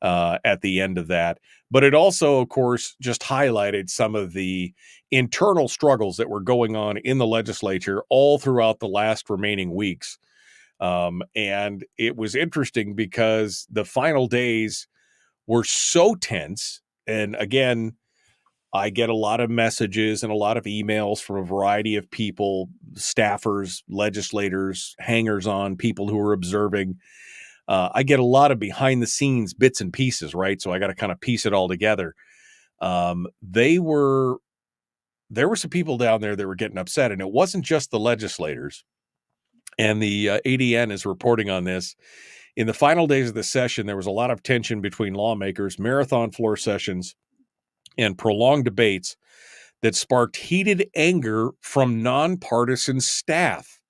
at the end of that. But it also, of course, just highlighted some of the internal struggles that were going on in the legislature all throughout the last remaining weeks. And it was interesting because the final days were so tense. And again, I get a lot of messages and a lot of emails from a variety of people, staffers, legislators, hangers-on, people who are observing. I get a lot of behind the scenes bits and pieces, right? So I got to kind of piece it all together. There were some people down there that were getting upset, and it wasn't just the legislators. And the ADN is reporting on this. In the final days of the session, there was a lot of tension between lawmakers, marathon floor sessions, and prolonged debates that sparked heated anger from nonpartisan staff.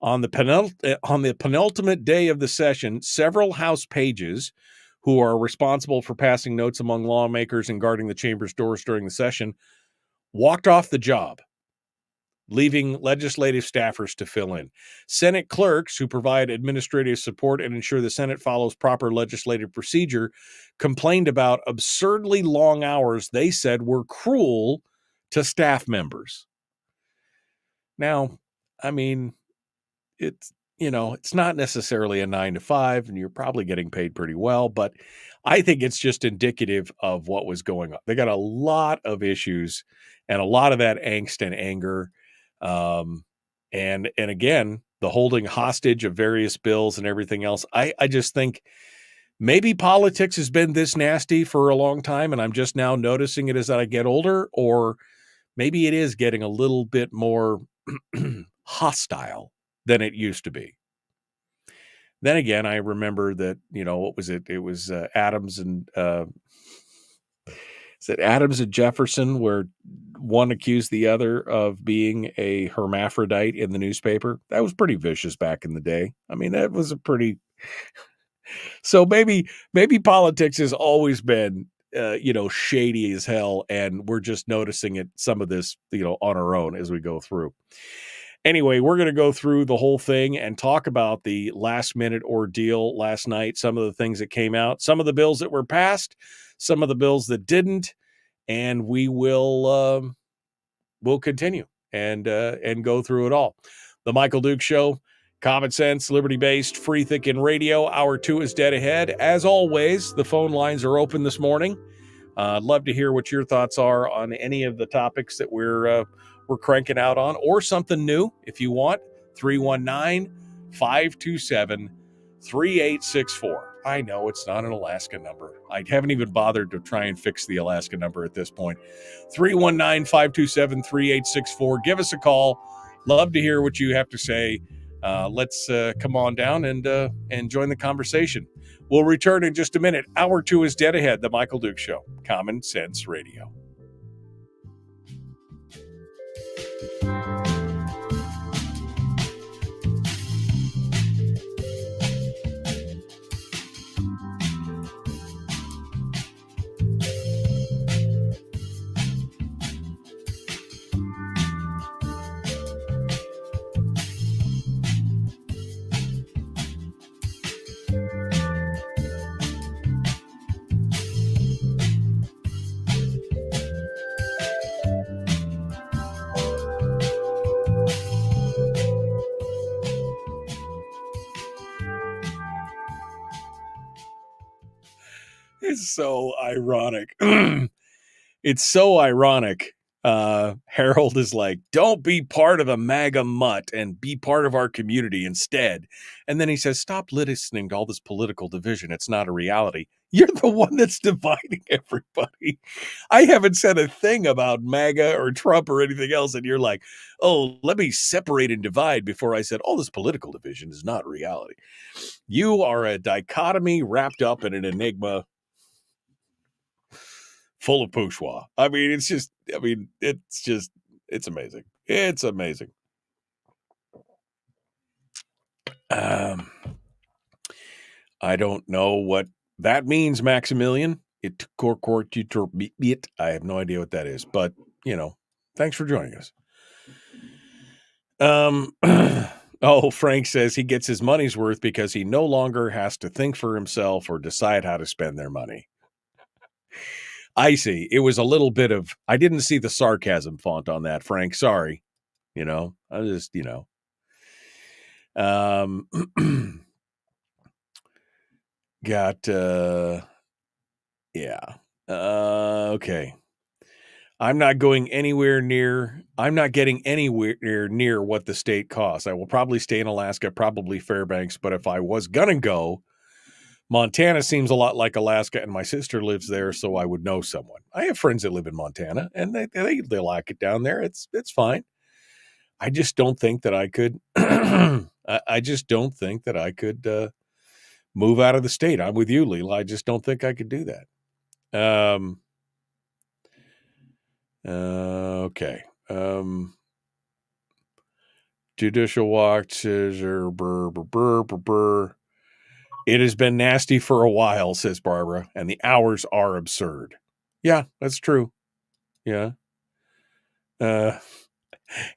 On the penultimate day of the session, several House pages, who are responsible for passing notes among lawmakers and guarding the chamber's doors during the session, walked off the job, leaving legislative staffers to fill in. Senate clerks, who provide administrative support and ensure the Senate follows proper legislative procedure, complained about absurdly long hours they said were cruel to staff members. Now, I mean, it's not necessarily a 9 to 5, and you're probably getting paid pretty well, but I think it's just indicative of what was going on. They got a lot of issues and a lot of that angst and anger. And again, the holding hostage of various bills and everything else. I just think maybe politics has been this nasty for a long time, and I'm just now noticing it as I get older, or maybe it is getting a little bit more hostile than it used to be. Then again, I remember that, what was it? It was Adams and Jefferson, where one accused the other of being a hermaphrodite in the newspaper. That was pretty vicious back in the day. I mean, that was so maybe politics has always been shady as hell, and we're just noticing it, some of this, on our own as we go through. Anyway, we're going to go through the whole thing and talk about the last minute ordeal last night, some of the things that came out, some of the bills that were passed, some of the bills that didn't, and we will we'll continue and go through it all. The Michael Duke Show, common sense, liberty-based, free thinking radio. Hour 2 is dead ahead. As always, the phone lines are open this morning. I'd love to hear what your thoughts are on any of the topics that we're cranking out on, or something new if you want. 319-527-3864. I know it's not an Alaska number. I haven't even bothered to try and fix the Alaska number at this point. 319-527-3864. Give us a call. Love to hear what you have to say. Let's come on down and join the conversation. We'll return in just a minute. Hour 2 is dead ahead. The Michael Duke Show, Common Sense Radio. It's so ironic. It's so ironic. Harold is like, don't be part of the MAGA mutt and be part of our community instead. And then he says, stop listening to all this political division. It's not a reality. You're the one that's dividing everybody. I haven't said a thing about MAGA or Trump or anything else. And you're like, oh, let me separate and divide before I said all this political division is not reality. You are a dichotomy wrapped up in an enigma full of bourgeois. It's amazing. It's amazing. I don't know what that means, Maximilian. I have no idea what that is, but thanks for joining us. Frank says he gets his money's worth because he no longer has to think for himself or decide how to spend their money. I see. It was a little bit of, I didn't see the sarcasm font on that, Frank. Sorry. I just, okay. I'm not getting anywhere near what the state costs. I will probably stay in Alaska, probably Fairbanks. But if I was going to go, Montana seems a lot like Alaska, and my sister lives there, so I would know someone. I have friends that live in Montana, and they like it down there. It's fine. I just don't think that I could. I just don't think that I could move out of the state. I'm with you, Leela. I just don't think I could do that. Okay. Judicial watch says it has been nasty for a while, says Barbara, and the hours are absurd. Yeah, that's true. Yeah.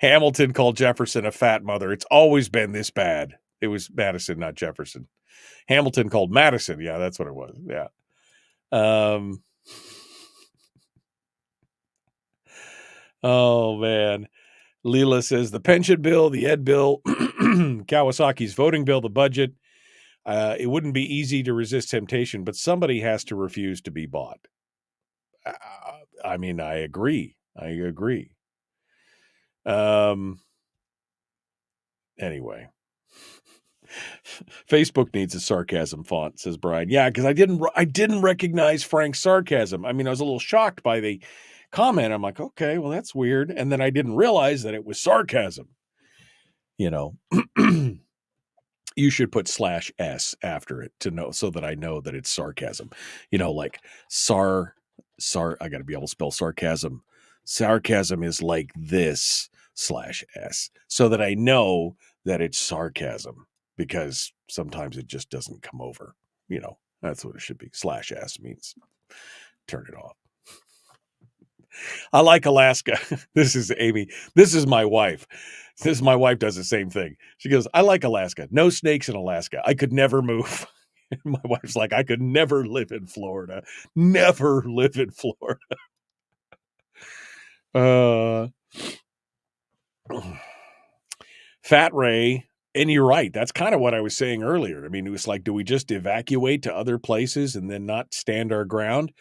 Hamilton called Jefferson a fat mother. It's always been this bad. It was Madison, not Jefferson. Hamilton called Madison. Yeah, that's what it was. Yeah. Oh, man. Leela says the pension bill, the ed bill, Kawasaki's voting bill, the budget. It wouldn't be easy to resist temptation, but somebody has to refuse to be bought. I agree. Anyway. Facebook needs a sarcasm font, says Brian. Yeah, because I didn't recognize Frank's sarcasm. I was a little shocked by the comment. I'm like, okay, well, that's weird. And then I didn't realize that it was sarcasm. You should put /s after it to know, so that I know that it's sarcasm. Like I got to be able to spell sarcasm. Sarcasm is like this /s, so that I know that it's sarcasm, because sometimes it just doesn't come over. That's what it should be. /s means turn it off. I like Alaska. This is Amy. This is my wife. My wife does the same thing. She goes, I like Alaska. No snakes in Alaska. I could never move. My wife's like, I could never live in Florida. Never live in Florida. Fat Ray, and you're right. That's kind of what I was saying earlier. I mean, it was like, do we just evacuate to other places and then not stand our ground?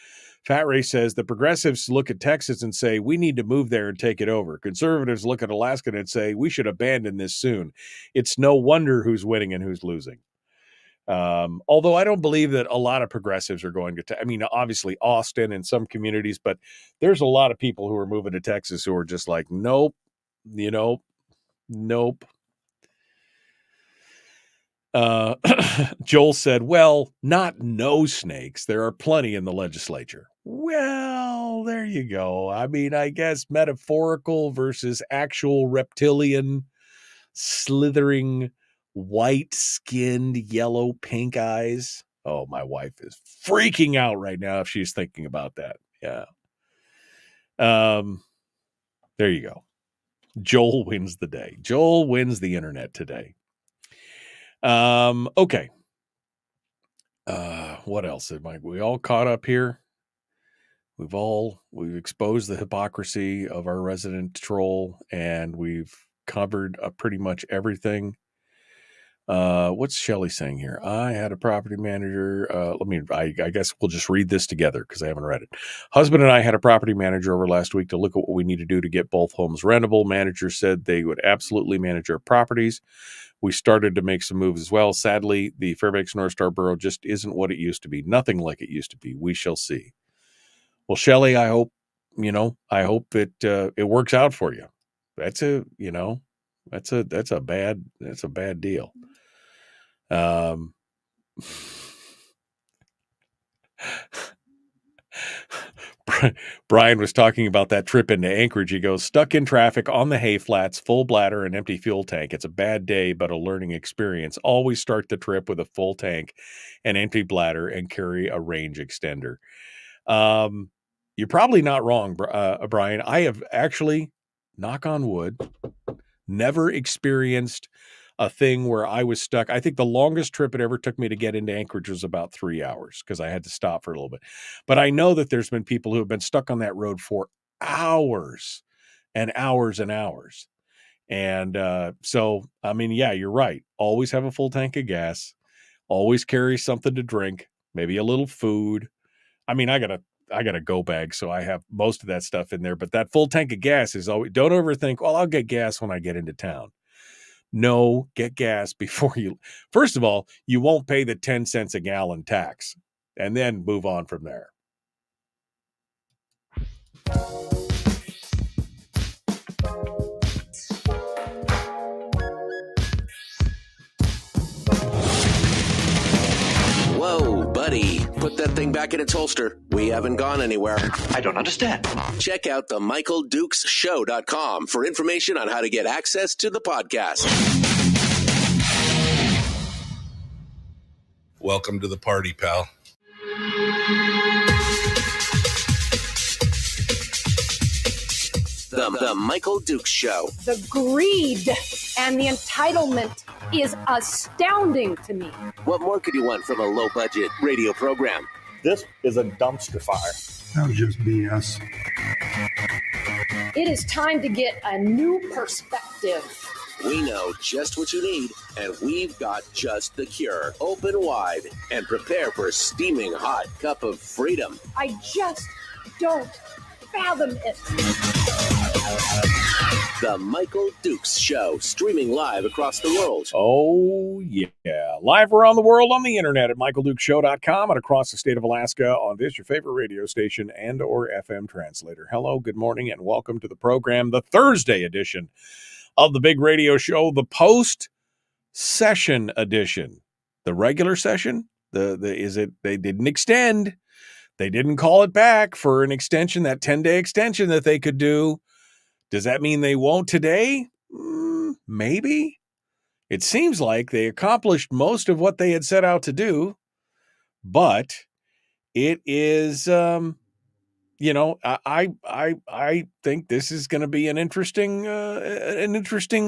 Fat Ray says the progressives look at Texas and say, we need to move there and take it over. Conservatives look at Alaska and say, we should abandon this soon. It's no wonder who's winning and who's losing. Although I don't believe that a lot of progressives are going to, I mean, obviously Austin and some communities, but there's a lot of people who are moving to Texas who are just like, nope, nope. Joel said, well, not no snakes. There are plenty in the legislature. Well, there you go. I mean, I guess metaphorical versus actual reptilian, slithering, white-skinned, yellow, pink eyes. Oh, my wife is freaking out right now if she's thinking about that. Yeah. There you go. Joel wins the day. Joel wins the internet today. Okay. What else? We all caught up here? We've exposed the hypocrisy of our resident troll, and we've covered pretty much everything. What's Shelley saying here? I had a property manager. I guess we'll just read this together because I haven't read it. Husband and I had a property manager over last week to look at what we need to do to get both homes rentable. Manager said they would absolutely manage our properties. We started to make some moves as well. Sadly, the Fairbanks North Star Borough just isn't what it used to be. Nothing like it used to be. We shall see. Well, Shelley, I hope it works out for you. That's a bad deal. Brian was talking about that trip into Anchorage. He goes, stuck in traffic on the hay flats, full bladder and empty fuel tank. It's a bad day, but a learning experience. Always start the trip with a full tank and empty bladder and carry a range extender. You're probably not wrong, Brian. I have actually, knock on wood, never experienced a thing where I was stuck. I think the longest trip it ever took me to get into Anchorage was about 3 hours because I had to stop for a little bit. But I know that there's been people who have been stuck on that road for hours and hours and hours. And so, I mean, yeah, you're right. Always have a full tank of gas. Always carry something to drink, maybe a little food. I mean, I got a go bag, so I have most of that stuff in there. But that full tank of gas is always, don't overthink, well, I'll get gas when I get into town. No, get gas before you. First of all, you won't pay the 10 cents a gallon tax and then move on from there. Whoa, buddy. Put that thing back in its holster. We haven't gone anywhere. I don't understand. Check out the MichaelDukesShow.com for information on how to get access to the podcast. Welcome to the party, pal. The Michael Dukes Show. The greed and the entitlement is astounding to me. What more could you want from a low-budget radio program? This is a dumpster fire. That was just BS. It is time to get a new perspective. We know just what you need, and we've got just the cure. Open wide and prepare for a steaming hot cup of freedom. I just don't fathom it. The Michael Dukes Show, streaming live across the world. Oh, yeah. Live around the world on the internet at michaeldukeshow.com and across the state of Alaska on this, your favorite radio station and or FM translator. Hello, good morning, and welcome to the program, the Thursday edition of the big radio show, the post-session edition. The regular session, they didn't extend. They didn't call it back for an extension, that 10-day extension that they could do. Does that mean they won't today? Maybe. It seems like they accomplished most of what they had set out to do, but it is I think this is going to be an interesting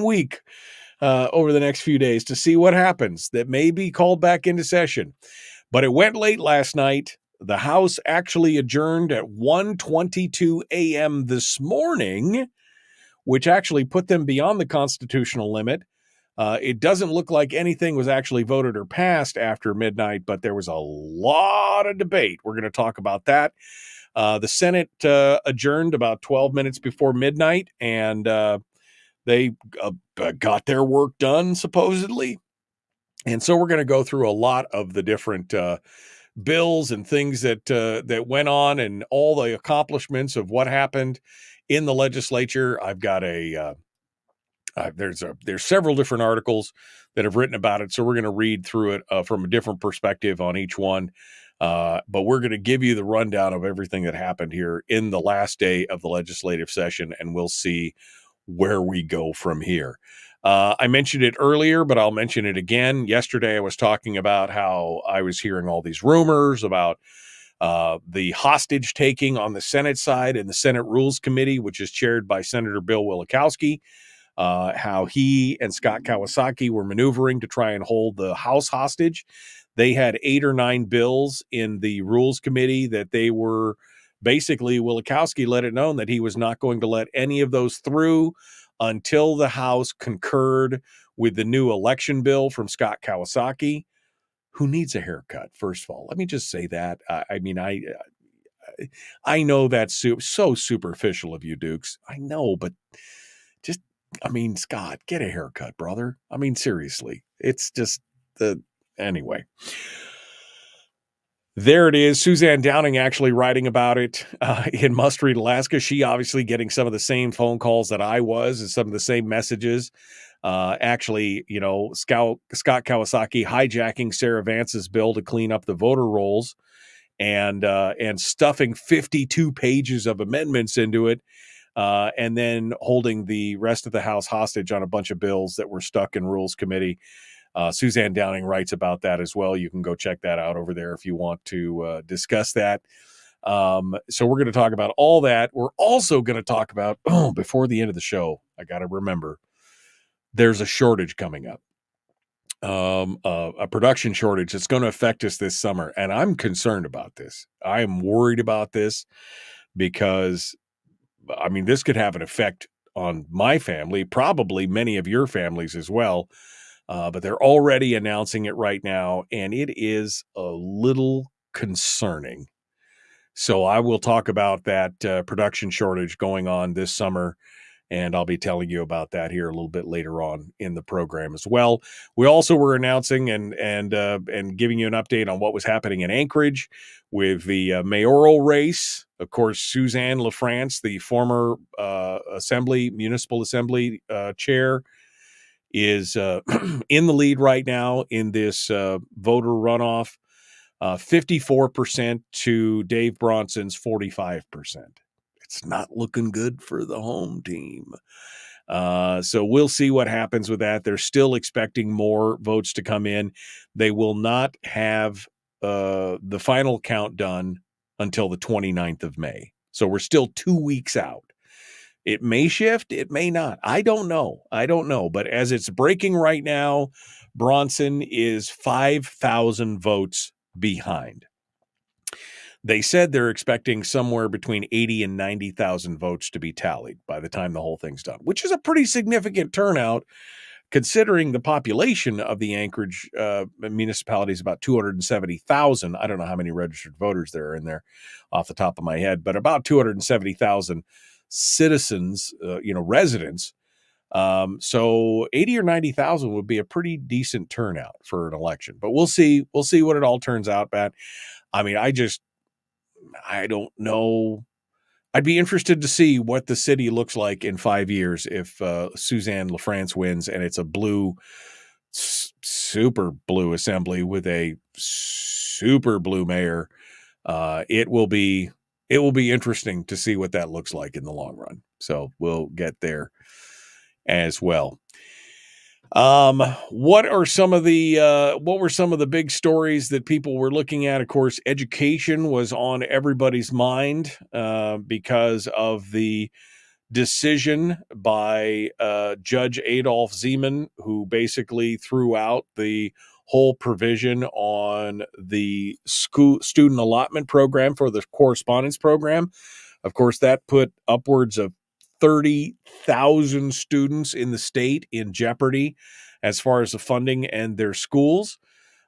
week over the next few days to see what happens. That may be called back into session, but it went late last night. The House actually adjourned at 1:22 a.m. this morning, which actually put them beyond the constitutional limit. It doesn't look like anything was actually voted or passed after midnight, but there was a lot of debate. We're going to talk about that. The Senate adjourned about 12 minutes before midnight, and they got their work done, supposedly. And so we're going to go through a lot of the different bills and things that went on and all the accomplishments of what happened in the legislature. I've got there's several different articles that have written about it, so we're going to read through it from a different perspective on each one. But we're going to give you the rundown of everything that happened here in the last day of the legislative session, and we'll see where we go from here. I mentioned it earlier, but I'll mention it again. Yesterday, I was talking about how I was hearing all these rumors about the hostage taking on the Senate side in the Senate Rules Committee, which is chaired by Senator Bill Wielechowski. How he and Scott Kawasaki were maneuvering to try and hold the House hostage. They had 8 or 9 bills in the Rules Committee that they were basically, Wielechowski let it known that he was not going to let any of those through until the House concurred with the new election bill from Scott Kawasaki, who needs a haircut, first of all. Let me just say that. I know that's so superficial of you, Dukes. I know, but just, Scott, get a haircut, brother. Seriously, it's just anyway. There it is. Suzanne Downing actually writing about it in Must Read Alaska. She obviously getting some of the same phone calls that I was and some of the same messages. Scott Kawasaki hijacking Sarah Vance's bill to clean up the voter rolls and stuffing 52 pages of amendments into it. And then holding the rest of the House hostage on a bunch of bills that were stuck in Rules Committee. Suzanne Downing writes about that as well. You can go check that out over there if you want to discuss that. So we're going to talk about all that. We're also going to talk about, before the end of the show, I got to remember, there's a shortage coming up. A production shortage that's going to affect us this summer. And I'm concerned about this. I am worried about this because this could have an effect on my family, probably many of your families as well. But they're already announcing it right now, and it is a little concerning. So I will talk about that production shortage going on this summer, and I'll be telling you about that here a little bit later on in the program as well. We also were announcing and giving you an update on what was happening in Anchorage with the mayoral race. Of course, Suzanne LaFrance, the former municipal assembly chair, is in the lead right now in this voter runoff, 54% to Dave Bronson's 45%. It's not looking good for the home team. So we'll see what happens with that. They're still expecting more votes to come in. They will not have the final count done until the 29th of May. So we're still 2 weeks out. It may shift. It may not. I don't know. But as it's breaking right now, Bronson is 5,000 votes behind. They said they're expecting somewhere between 80 and 90,000 votes to be tallied by the time the whole thing's done, which is a pretty significant turnout considering the population of the Anchorage municipality is about 270,000. I don't know how many registered voters there are in there off the top of my head, but about 270,000 citizens, residents. So 80 or 90,000 would be a pretty decent turnout for an election, but we'll see what it all turns out, Pat. I don't know. I'd be interested to see what the city looks like in 5 years if Suzanne LaFrance wins and it's a super blue assembly with a super blue mayor. It will be interesting to see what that looks like in the long run. So we'll get there as well. What were some of the big stories that people were looking at? Of course, education was on everybody's mind because of the decision by Judge Adolf Zeman, who basically threw out the whole provision on the student allotment program for the correspondence program. Of course, that put upwards of 30,000 students in the state in jeopardy as far as the funding and their schools.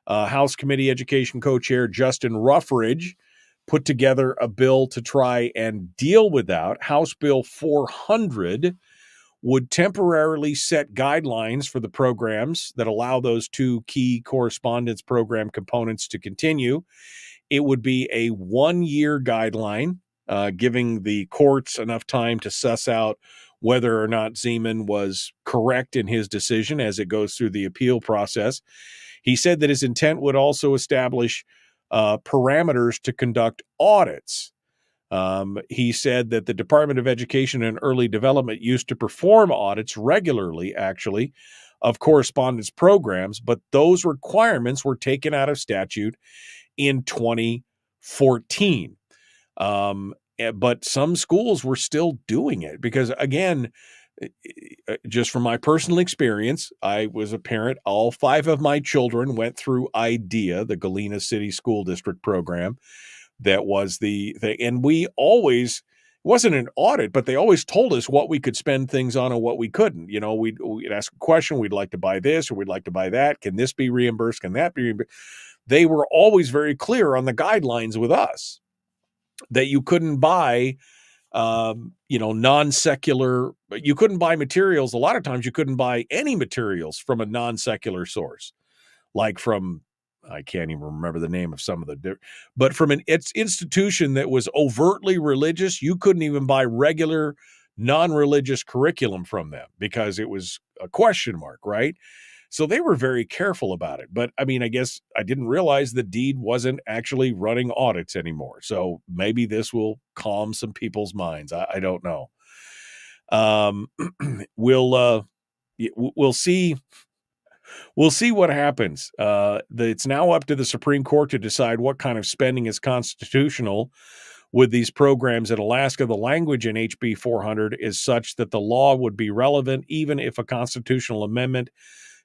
House Committee Education Co-Chair Justin Ruffridge put together a bill to try and deal with that. House Bill 400 would temporarily set guidelines for the programs that allow those two key correspondence program components to continue. It would be a 1-year guideline, giving the courts enough time to suss out whether or not Zeman was correct in his decision as it goes through the appeal process. He said that his intent would also establish parameters to conduct audits. He said that the Department of Education and Early Development used to perform audits regularly, actually, of correspondence programs, but those requirements were taken out of statute in 2014. But some schools were still doing it because, again, just from my personal experience, I was a parent. All 5 of my children went through IDEA, the Galena City School District program. That was and we always, it wasn't an audit, but they always told us what we could spend things on and what we couldn't. You know, we'd ask a question, we'd like to buy this or we'd like to buy that. Can this be reimbursed? Can that be reimbursed? They were always very clear on the guidelines with us that you couldn't buy non-secular, you couldn't buy materials. A lot of times you couldn't buy any materials from a non-secular source, like from, I can't even remember the name of some of but from an institution that was overtly religious, you couldn't even buy regular non-religious curriculum from them because it was a question mark, right? So they were very careful about it. But I mean, I guess I didn't realize the deed wasn't actually running audits anymore. So maybe this will calm some people's minds. I don't know. We'll see. We'll see what happens. It's now up to the Supreme Court to decide what kind of spending is constitutional with these programs in Alaska. The language in HB 400 is such that the law would be relevant even if a constitutional amendment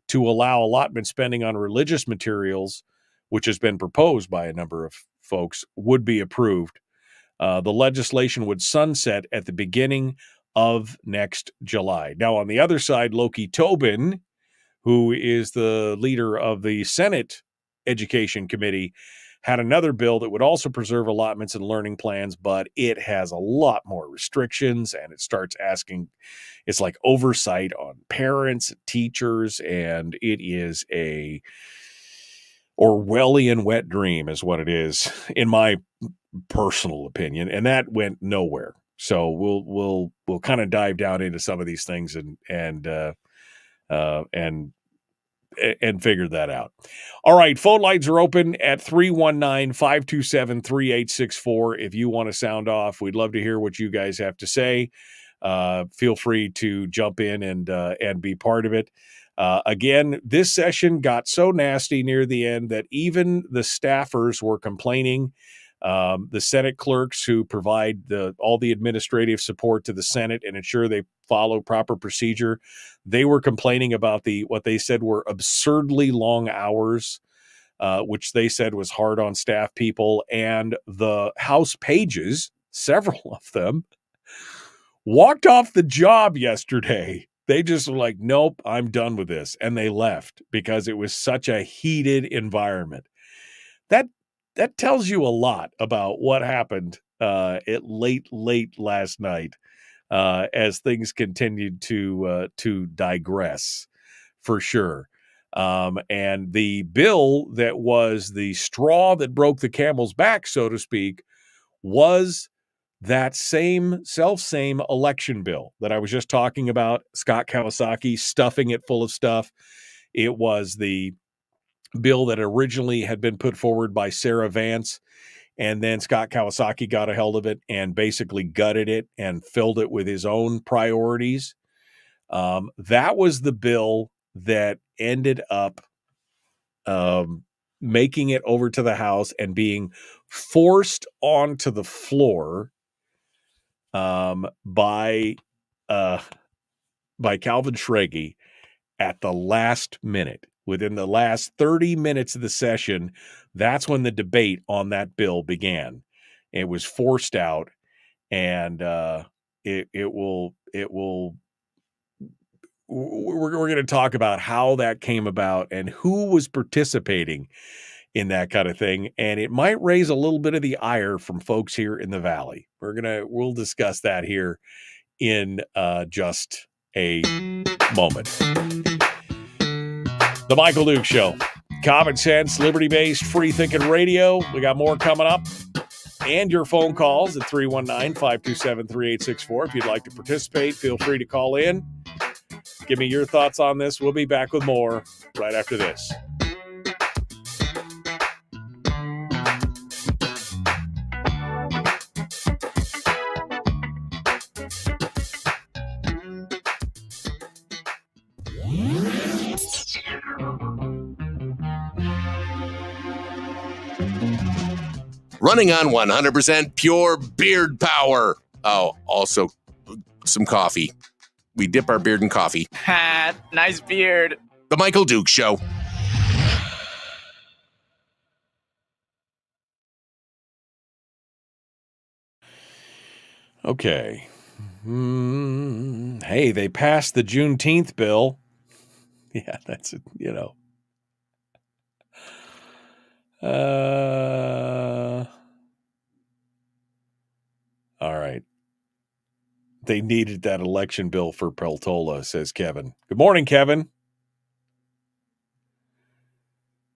to allow allotment spending on religious materials, which has been proposed by a number of folks, would be approved. The legislation would sunset at the beginning of next July. Now, on the other side, Loki Tobin, who is the leader of the Senate Education Committee, had another bill that would also preserve allotments and learning plans, but it has a lot more restrictions, and it starts asking, it's like oversight on parents, teachers, and it is a Orwellian wet dream is what it is, in my personal opinion, and that went nowhere. So we'll kind of dive down into some of these things and figure that out. All right, phone lines are open at 319-527-3864. If you want to sound off, we'd love to hear what you guys have to say. Feel free to jump in and be part of it. Again, this session got so nasty near the end that even the staffers were complaining. The Senate clerks who provide all the administrative support to the Senate and ensure they follow proper procedure, they were complaining about what they said were absurdly long hours, which they said was hard on staff people. And the House pages, several of them, walked off the job yesterday. They just were like, nope, I'm done with this. And they left because it was such a heated environment. That tells you a lot about what happened at late last night as things continued to digress, for sure. And the bill that was the straw that broke the camel's back, so to speak, was that same election bill that I was just talking about, Scott Kawasaki stuffing it full of stuff. It was the bill that originally had been put forward by Sarah Vance, and then Scott Kawasaki got a hold of it and basically gutted it and filled it with his own priorities. That was the bill that ended up making it over to the House and being forced onto the floor by Calvin Schrage at the last minute. Within the last 30 minutes of the session, that's when the debate on that bill began. It was forced out, and we're going to talk about how that came about and who was participating in that kind of thing. And it might raise a little bit of the ire from folks here in the Valley. We'll discuss that here in just a moment. The Michael Duke Show. Common sense, liberty-based, free-thinking radio. We got more coming up. And your phone calls at 319-527-3864. If you'd like to participate, feel free to call in. Give me your thoughts on this. We'll be back with more right after this. Running on 100% pure beard power. Oh, also some coffee. We dip our beard in coffee. Ha, nice beard. The Michael Duke Show. Okay. Hey, they passed the Juneteenth bill. Yeah, that's it, all right. They needed that election bill for Peltola, says Kevin. Good morning, Kevin.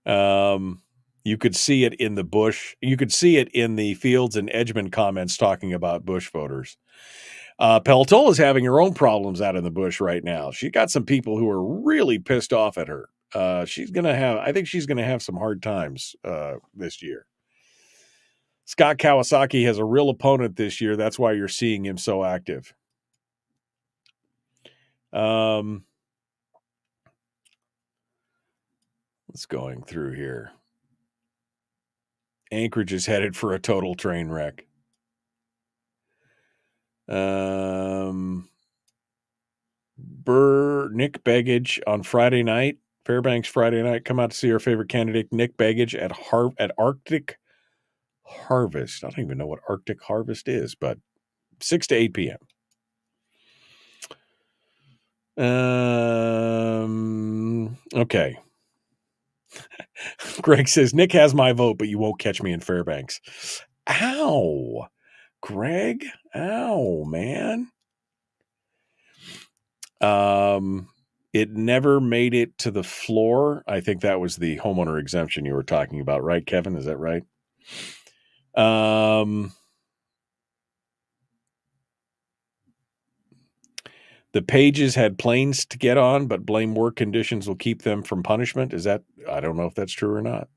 You could see it in the Bush. You could see it in the Fields and Edgman comments talking about Bush voters. Peltola's having her own problems out in the Bush right now. She got some people who are really pissed off at her. I think she's going to have some hard times this year. Scott Kawasaki has a real opponent this year. That's why you're seeing him so active. Let's going through here. Anchorage is headed for a total train wreck. Nick Begich on Friday night, Fairbanks Friday night. Come out to see our favorite candidate, Nick Begich, at Arctic Harvest. I don't even know what Arctic Harvest is, but 6 to 8 p.m. Okay. Greg says, Nick has my vote, but you won't catch me in Fairbanks. Ow. Greg? Ow, man. It never made it to the floor. I think that was the homeowner exemption you were talking about, right, Kevin? Is that right? The pages had planes to get on, but blame work conditions will keep them from punishment. Is that, I don't know if that's true or not.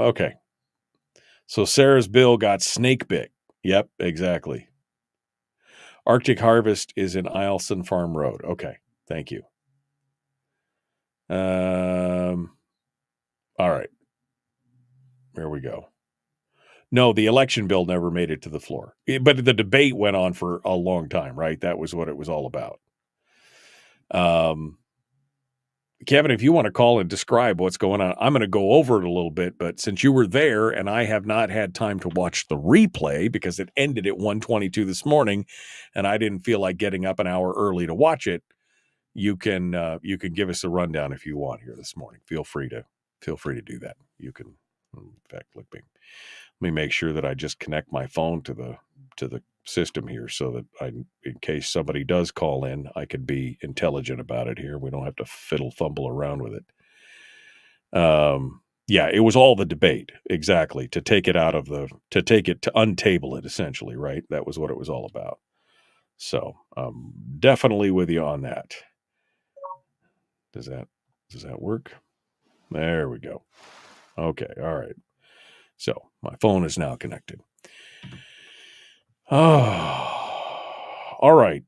Okay. So Sarah's bill got snake bit. Yep, exactly. Arctic Harvest is in Eielson Farm Road. Okay, thank you. All right. There we go. No, the election bill never made it to the floor. But the debate went on for a long time, right? That was what it was all about. Kevin, if you want to call and describe what's going on, I'm going to go over it a little bit, but since you were there and I have not had time to watch the replay because it ended at 1:22 this morning and I didn't feel like getting up an hour early to watch it, you can give us a rundown if you want here this morning. Feel free to do that. You can, in fact, let me make sure that I just connect my phone to the system here so that in case somebody does call in, I could be intelligent about it here. We don't have to fumble around with it. Yeah, it was all the debate, exactly, to untable it, essentially, right? That was what it was all about. So definitely with you on that. Does that work? There we go. Okay, all right. So my phone is now connected. Oh, all right.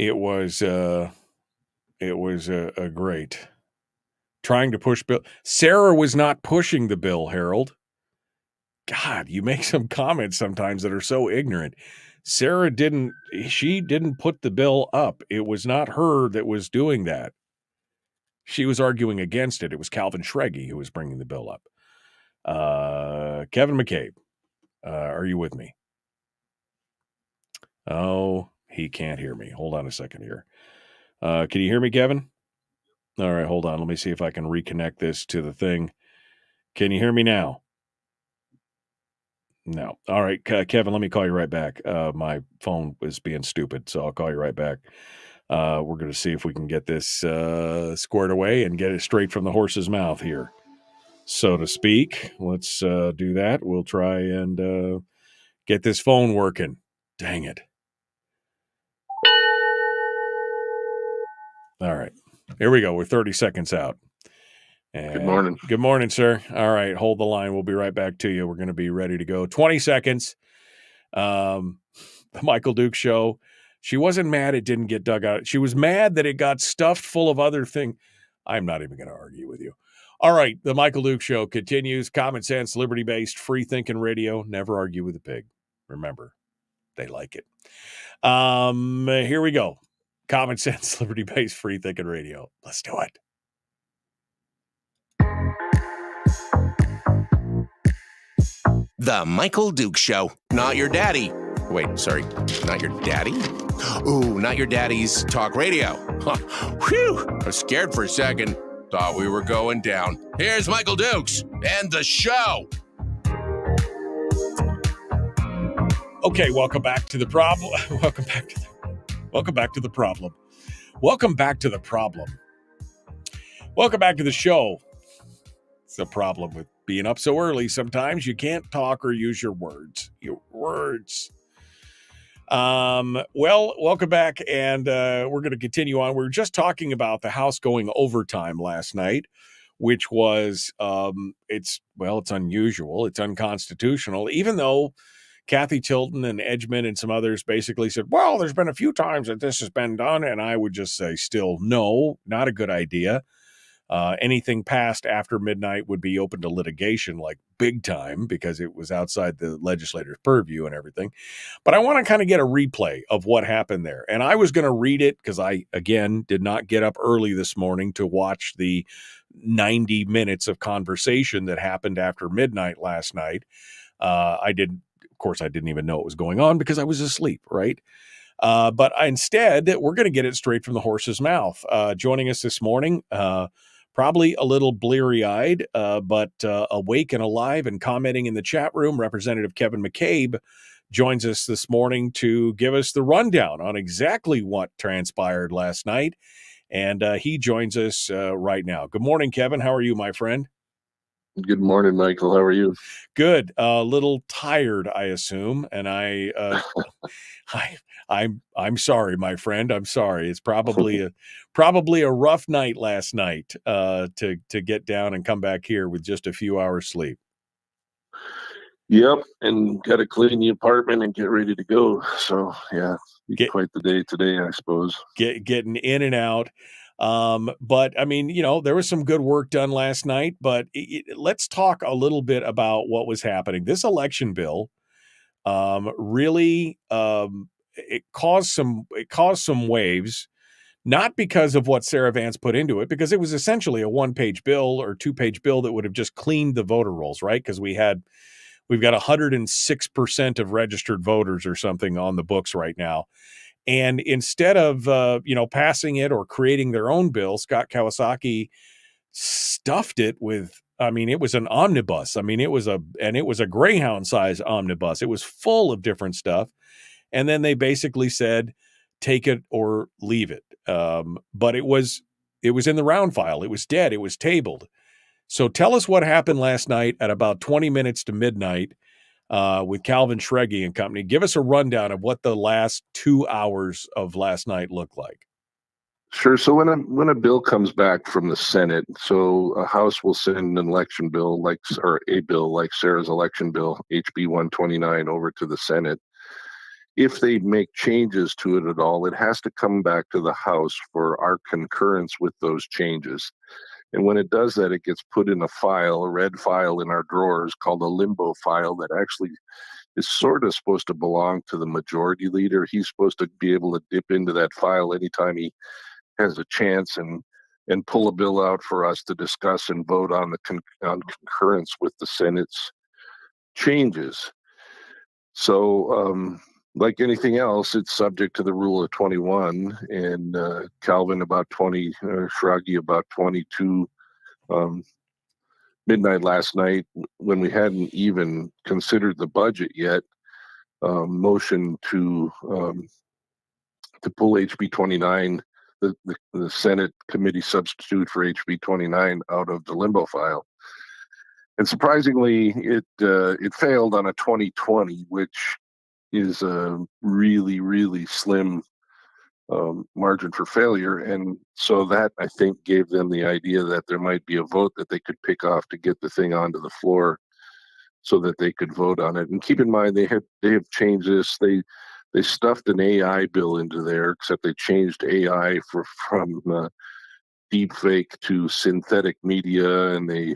It was a great trying to push bill. Sarah was not pushing the bill, Harold. God, you make some comments sometimes that are so ignorant. Sarah didn't put the bill up. It was not her that was doing that. She was arguing against it. It was Calvin Schreggy who was bringing the bill up. Kevin McCabe, are you with me? Oh, he can't hear me. Hold on a second here. Can you hear me, Kevin? All right, hold on. Let me see if I can reconnect this to the thing. Can you hear me now? No. All right, Kevin, let me call you right back. My phone is being stupid, so I'll call you right back. We're going to see if we can get this squared away and get it straight from the horse's mouth here, so to speak. Let's do that. We'll try and get this phone working. Dang it. All right. Here we go. We're 30 seconds out. And good morning. Good morning, sir. All right. Hold the line. We'll be right back to you. We're going to be ready to go. 20 seconds. The Michael Duke Show. She wasn't mad it didn't get dug out. She was mad that it got stuffed full of other things. I'm not even going to argue with you. All right. The Michael Duke Show continues. Common sense, liberty-based, free-thinking radio. Never argue with a pig. Remember, they like it. Here we go. Common sense, liberty-based, free-thinking radio. Let's do it. The Michael Duke Show. Not your daddy. Wait, sorry. Not your daddy? Ooh, not your daddy's talk radio. Huh. Whew. I was scared for a second. Thought we were going down. Here's Michael Dukes and the show. Okay, welcome back to the problem. Welcome back to the problem. Welcome back to the problem. Welcome back to the show. It's a problem with being up so early. Sometimes you can't talk or use your words. Well, welcome back, and we're going to continue on. We were just talking about the House going overtime last night, which was it's unusual. It's unconstitutional, even though Kathy Tilton and Edgman and some others basically said, well, there's been a few times that this has been done, and I would just say still no, not a good idea. Anything passed after midnight would be open to litigation, like big time, because it was outside the legislator's purview and everything. But I want to kind of get a replay of what happened there. And I was going to read it because I, again, did not get up early this morning to watch the 90 minutes of conversation that happened after midnight last night. Of course, I didn't even know it was going on because I was asleep, right? But instead, we're going to get it straight from the horse's mouth. Joining us this morning, probably a little bleary-eyed, but awake and alive and commenting in the chat room, Representative Kevin McCabe joins us this morning to give us the rundown on exactly what transpired last night. And he joins us right now. Good morning, Kevin. How are you, my friend? Good morning, Michael. How are you? Good. A little tired, I assume. And I'm sorry, my friend. I'm sorry. It's probably a rough night last night to get down and come back here with just a few hours sleep. Yep, and got to clean the apartment and get ready to go. So yeah, quite the day today, I suppose. Getting in and out. But I mean, there was some good work done last night, but let's talk a little bit about what was happening. This election bill really it caused some waves, not because of what Sarah Vance put into it, because it was essentially a 1-page bill or 2-page bill that would have just cleaned the voter rolls, right? Because we've got 106% of registered voters or something on the books right now. And instead of, passing it or creating their own bill, Scott Kawasaki stuffed it with, it was an omnibus. It was a Greyhound size omnibus. It was full of different stuff. And then they basically said, take it or leave it. But it was in the round file. It was dead. It was tabled. So tell us what happened last night at about 20 minutes to midnight with Calvin Schreggy and company. Give us a rundown of what the last 2 hours of last night looked like. Sure. So when a bill comes back from the Senate, so a House will send an election bill a bill like Sarah's election bill, HB 129, over to the Senate. if they make changes to it at all, it has to come back to the House for our concurrence with those changes. And when it does that, it gets put in a file, a red file in our drawers called a limbo file that actually is sort of supposed to belong to the majority leader. He's supposed to be able to dip into that file anytime he has a chance and pull a bill out for us to discuss and vote on on concurrence with the Senate's changes. So, like anything else, it's subject to the rule of 21, and Calvin about 20, Shraggy about 22. Midnight last night, when we hadn't even considered the budget yet, motion to pull HB 29, the Senate committee substitute for HB 29 out of the limbo file. And surprisingly, it failed on a 2020, which is a really, really slim margin for failure. And so that, I think, gave them the idea that there might be a vote that they could pick off to get the thing onto the floor so that they could vote on it. And keep in mind, they have changed this. They stuffed an AI bill into there, except they changed AI from deep fake to synthetic media, and they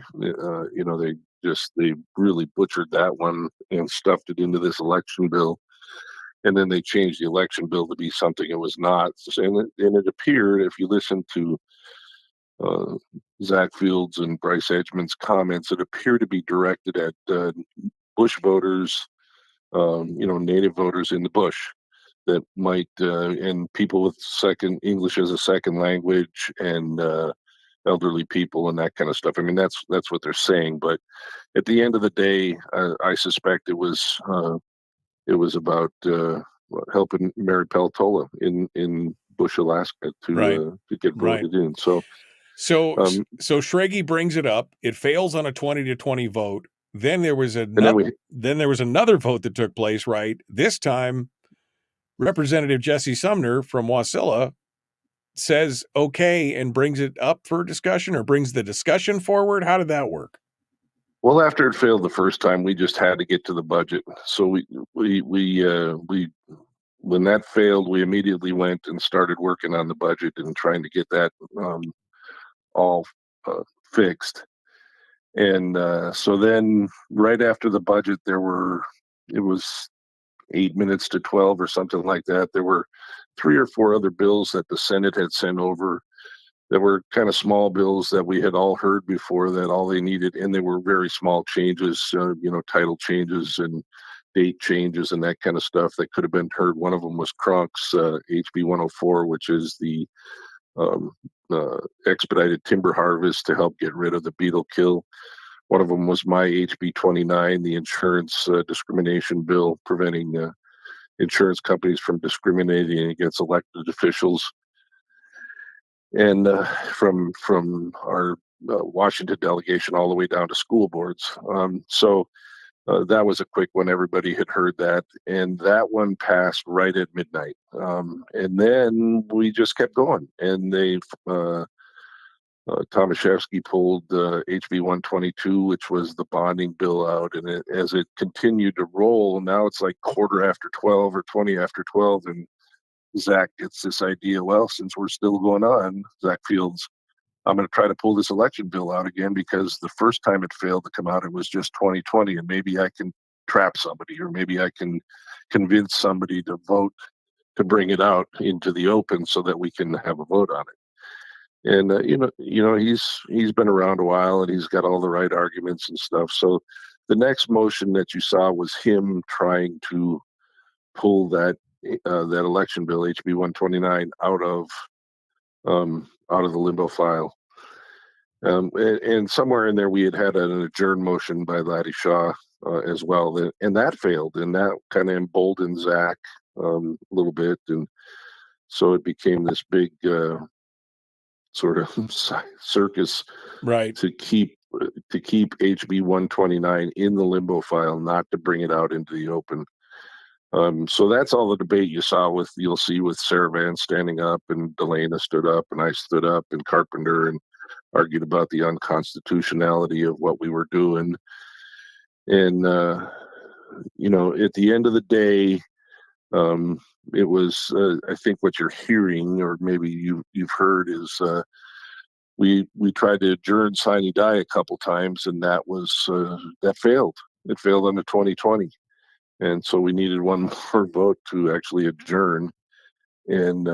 really butchered that one and stuffed it into this election bill. And then they changed the election bill to be something it was not. And it appeared, if you listen to Zach Fields and Bryce Edgman's comments, it appeared to be directed at Bush voters, native voters in the Bush that might, and people with English as a second language, and elderly people and that kind of stuff. I mean, that's what they're saying. But at the end of the day, I suspect it was about helping Mary Peltola in Bush, Alaska, to get voted in. So Shraggy brings it up. It fails on a 20-20 vote. Then there was another vote that took place. Right, this time, Representative Jesse Sumner from Wasilla says okay and brings it up for discussion, or brings the discussion forward. How did that work? Well, after it failed the first time, we just had to get to the budget. So we when that failed, we immediately went and started working on the budget and trying to get that all fixed. And so then right after the budget, it was 8 minutes to 12 or something like that. There were 3 or 4 other bills that the Senate had sent over that were kind of small bills that we had all heard before, that all they needed, and they were very small changes, title changes and date changes and that kind of stuff that could have been heard. One of them was Cronk's HB 104, which is the expedited timber harvest to help get rid of the beetle kill. One of them was my HB 29, the insurance discrimination bill, preventing insurance companies from discriminating against elected officials. And from our Washington delegation all the way down to school boards. So that was a quick one. Everybody had heard that. And that one passed right at midnight. And then we just kept going. And Tomaszewski pulled HB 122, which was the bonding bill, out. And as it continued to roll, now it's like 12:15 or 20 after 12. And Zach gets this idea, well, since we're still going on, Zach Fields, I'm going to try to pull this election bill out again, because the first time it failed to come out, it was just 2020, and maybe I can trap somebody, or maybe I can convince somebody to vote to bring it out into the open so that we can have a vote on it. And he's been around a while, and he's got all the right arguments and stuff. So the next motion that you saw was him trying to pull that election bill, HB 129, out of the limbo file. And somewhere in there, we had an adjourn motion by Laddie Shaw as well, and that failed, and that kind of emboldened Zach a little bit, and so it became this big sort of circus, right, to keep HB 129 in the limbo file, not to bring it out into the open. So that's all the debate you'll see with Sarah Vance standing up, and Delana stood up, and I stood up, and Carpenter, and argued about the unconstitutionality of what we were doing. And at the end of the day, It was, I think, what you're hearing, or maybe you've heard, is we tried to adjourn sine die a couple times, and that failed. It failed under 2020, and so we needed one more vote to actually adjourn. And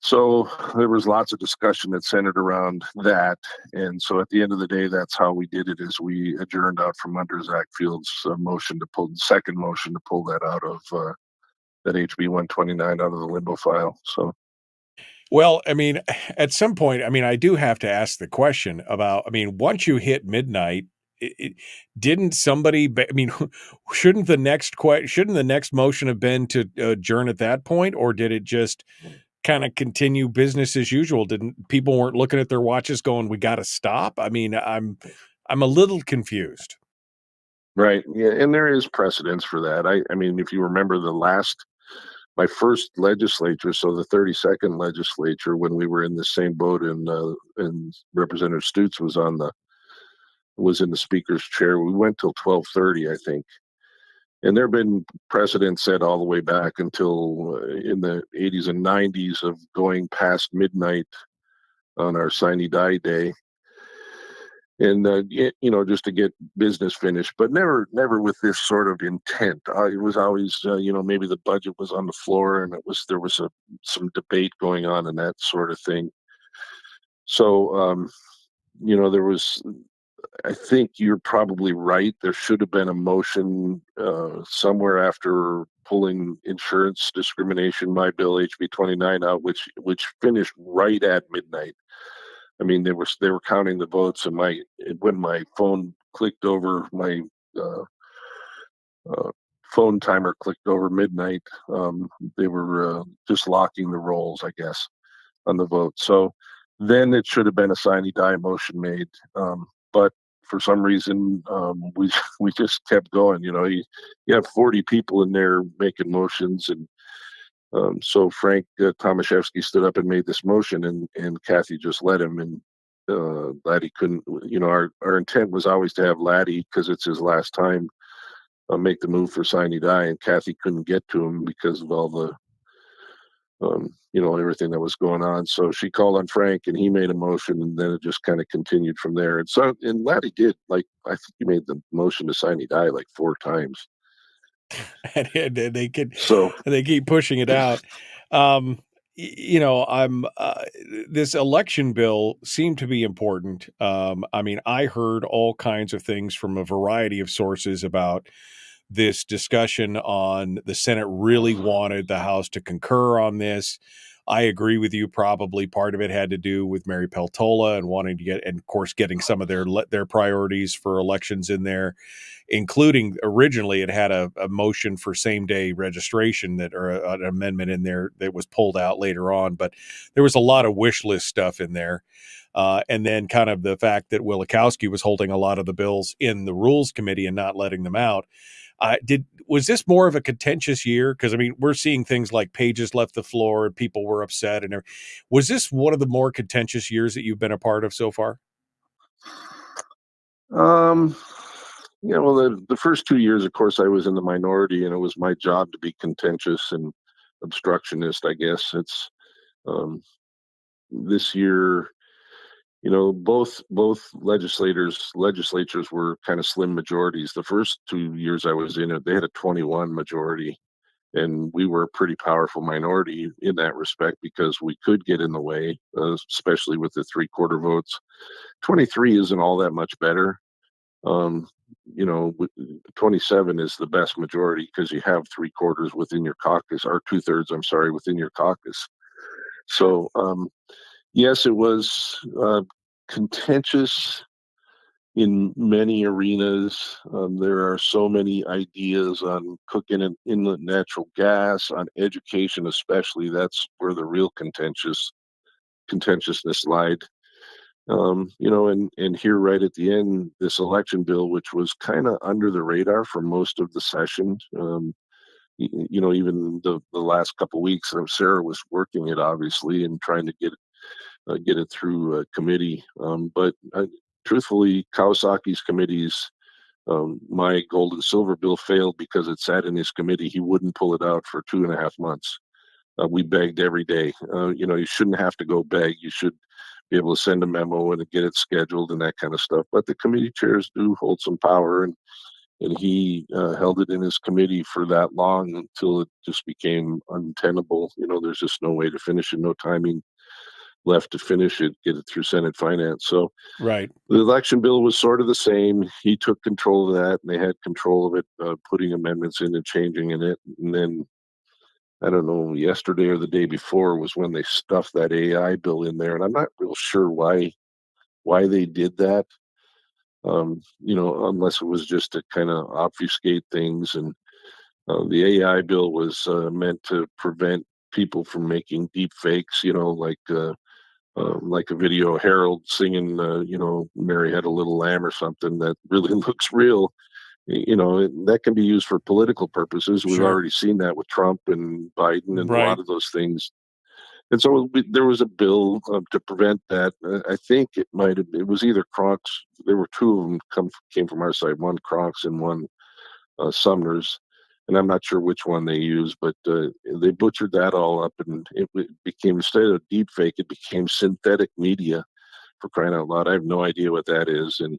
so there was lots of discussion that centered around that. And so at the end of the day, that's how we did it, is we adjourned out from under Zach Field's second motion to pull that out of that HB 129 out of the limbo file. So. Well, I mean, at some point, I mean, I do have to ask the question about, I mean, once you hit midnight, didn't somebody, I mean, shouldn't the next motion have been to adjourn at that point, or did it just kind of continue business as usual? People weren't looking at their watches going, we got to stop? I mean, I'm a little confused. Right. Yeah. And there is precedence for that. I mean, if you remember my first legislature, so the 32nd legislature, when we were in the same boat, and Representative Stutz was in the speaker's chair, we went till 12:30, I think. And there have been precedents set all the way back until in the 80s and 90s of going past midnight on our sine die day. And just to get business finished, but never with this sort of intent. It was always, maybe the budget was on the floor, and there was some debate going on and that sort of thing. So, there was. I think you're probably right. There should have been a motion somewhere after pulling insurance discrimination, my bill HB 29 out, which finished right at midnight. I mean, they were counting the votes, and when my phone clicked over, my phone timer clicked over midnight. They were just locking the rolls, I guess, on the vote. So then it should have been a sine die motion made, but for some reason we just kept going. You have 40 people in there making motions, and so Frank Tomaszewski stood up and made this motion, and Kathy just let him, and Laddie couldn't. Our intent was always to have Laddie, because it's his last time, make the move for sine die, and Kathy couldn't get to him because of all the everything that was going on. So she called on Frank, and he made a motion, and then it just kind of continued from there. And Laddie did, I think he made the motion to sine die like 4 times. And they keep pushing it out. This election bill seemed to be important. I mean, I heard all kinds of things from a variety of sources about this discussion on the Senate really wanted the House to concur on this. I agree with you. Probably part of it had to do with Mary Peltola and wanting to get, and of course, getting some of their priorities for elections in there, including originally it had a motion for same day registration or an amendment in there that was pulled out later on. But there was a lot of wish list stuff in there. And then kind of the fact that Wielechowski was holding a lot of the bills in the Rules Committee and not letting them out. Was this more of a contentious year? Because, I mean, we're seeing things like pages left the floor and people were upset. And was this one of the more contentious years that you've been a part of so far? Yeah, well, the first 2 years, of course, I was in the minority, and it was my job to be contentious and obstructionist, I guess. It's this year, both legislatures were kind of slim majorities. The first 2 years I was in it, they had a 21 majority, and we were a pretty powerful minority in that respect because we could get in the way, especially with the 3/4 votes. 23 isn't all that much better. 27 is the best majority because you have 3/4 within your caucus, or 2/3, I'm sorry, within your caucus. So, yes, it was contentious in many arenas. There are so many ideas on cooking and inlet natural gas, on education especially. That's where the real contentiousness lied. And here right at the end, this election bill, which was kind of under the radar for most of the session. Even the last couple of weeks, Sarah was working it obviously and trying to get it through committee. But truthfully, Kawasaki's committees My gold and silver bill failed because it sat in his committee. He wouldn't pull it out for 2.5 months. We begged every day. You shouldn't have to go beg. You should be able to send a memo and get it scheduled and that kind of stuff. But the committee chairs do hold some power, and he held it in his committee for that long until it just became untenable. There's just no way to finish it, no timing left to finish it, get it through Senate Finance. So Right. the election bill was sort of the same. He took control of that, and they had control of it, putting amendments in and changing in it. And then, I don't know, yesterday or the day before was when they stuffed that AI bill in there, and I'm not real sure why they did that. Unless it was just to kind of obfuscate things. And the AI bill was meant to prevent people from making deep fakes, like a video of Harold singing, Mary Had a Little Lamb or something that really looks real. That can be used for political purposes. We've Sure. already seen that with Trump and Biden and a Right. lot of those things. And so there was a bill to prevent that. I think it was either Crocs. There were two of them came from our side, one Crocs and one Sumner's. And I'm not sure which one they used, but they butchered that all up, and it became, instead of deep fake, it became synthetic media, for crying out loud. I have no idea what that is. And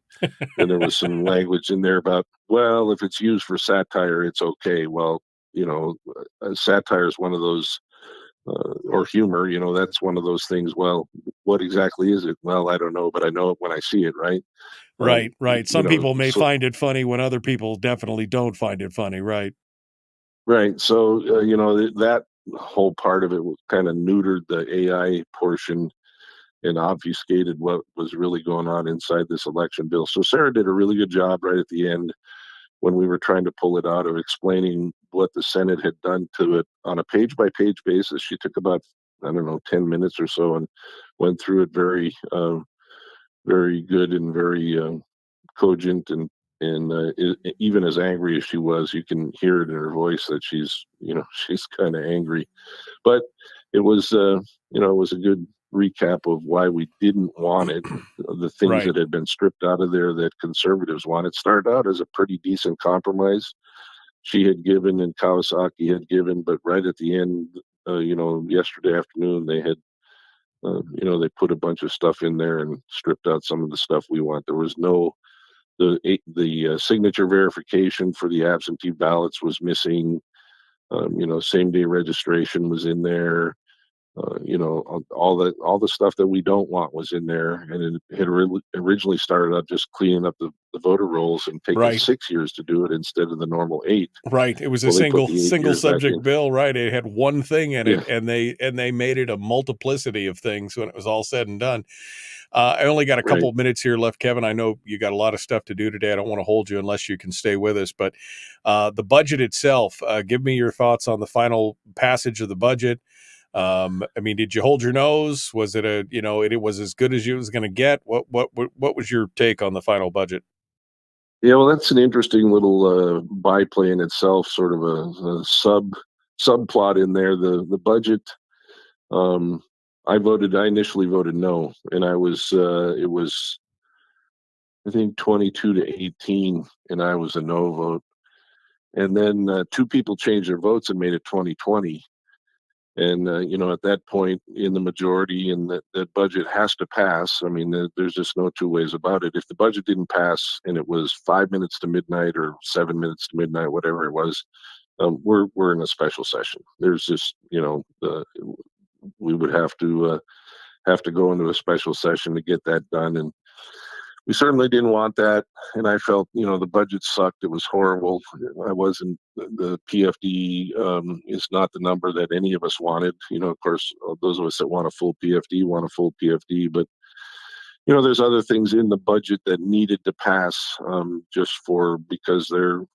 then there was some language in there about, well, if it's used for satire, it's okay. Well, satire is one of those, or humor, that's one of those things. Well, what exactly is it? Well, I don't know, but I know it when I see it, right? Right. Some people may So find it funny when other people definitely don't find it funny. Right. right. So, that whole part of it kind of neutered the AI portion and obfuscated what was really going on inside this election bill. So Sarah did a really good job right at the end when we were trying to pull it out, of explaining what the Senate had done to it on a page by page basis. She took about, I don't know, 10 minutes or so and went through it very, very good and very cogent, and even as angry as she was, you can hear it in her voice that she's she's kind of angry. But it was it was a good recap of why we didn't want it, the things Right. that had been stripped out of there that conservatives wanted. Started out as a pretty decent compromise. She had given and Kawasaki had given, but right at the end, yesterday afternoon, they had they put a bunch of stuff in there and stripped out some of the stuff we want. There was no the signature verification for the absentee ballots was missing. Same day registration was in there. All the stuff that we don't want was in there, and it had originally started out just cleaning up the voter rolls and taking Right. 6 years to do it instead of the normal 8. Right. It was a Well, they put single the 8 single years back subject in. bill, right? It had one thing in Yeah, it, and they made it a multiplicity of things when it was all said and done. I only got a couple right. of minutes here left, Kevin. I know you got a lot of stuff to do today. I don't want to hold you unless you can stay with us. But the budget itself, give me your thoughts on the final passage of the budget. I mean, did you hold your nose? Was it it was as good as you was going to get? What was your take on the final budget? Yeah, well, that's an interesting little byplay in itself, sort of a subplot in there. The budget. Um, I initially voted no, and it was, I think, 22 to 18, and I was a no vote. And then two people changed their votes and made it 2020. And at that point, in the majority, and that budget has to pass. I mean, there's just no two ways about it. If the budget didn't pass and it was 5 minutes to midnight or 7 minutes to midnight, whatever it was, we're in a special session. There's just we would have to go into a special session to get that done, and we certainly didn't want that. And I felt, the budget sucked. It was horrible. I wasn't, the PFD is not the number that any of us wanted. Of course, those of us that want a full PFD want a full PFD, but there's other things in the budget that needed to pass, because they're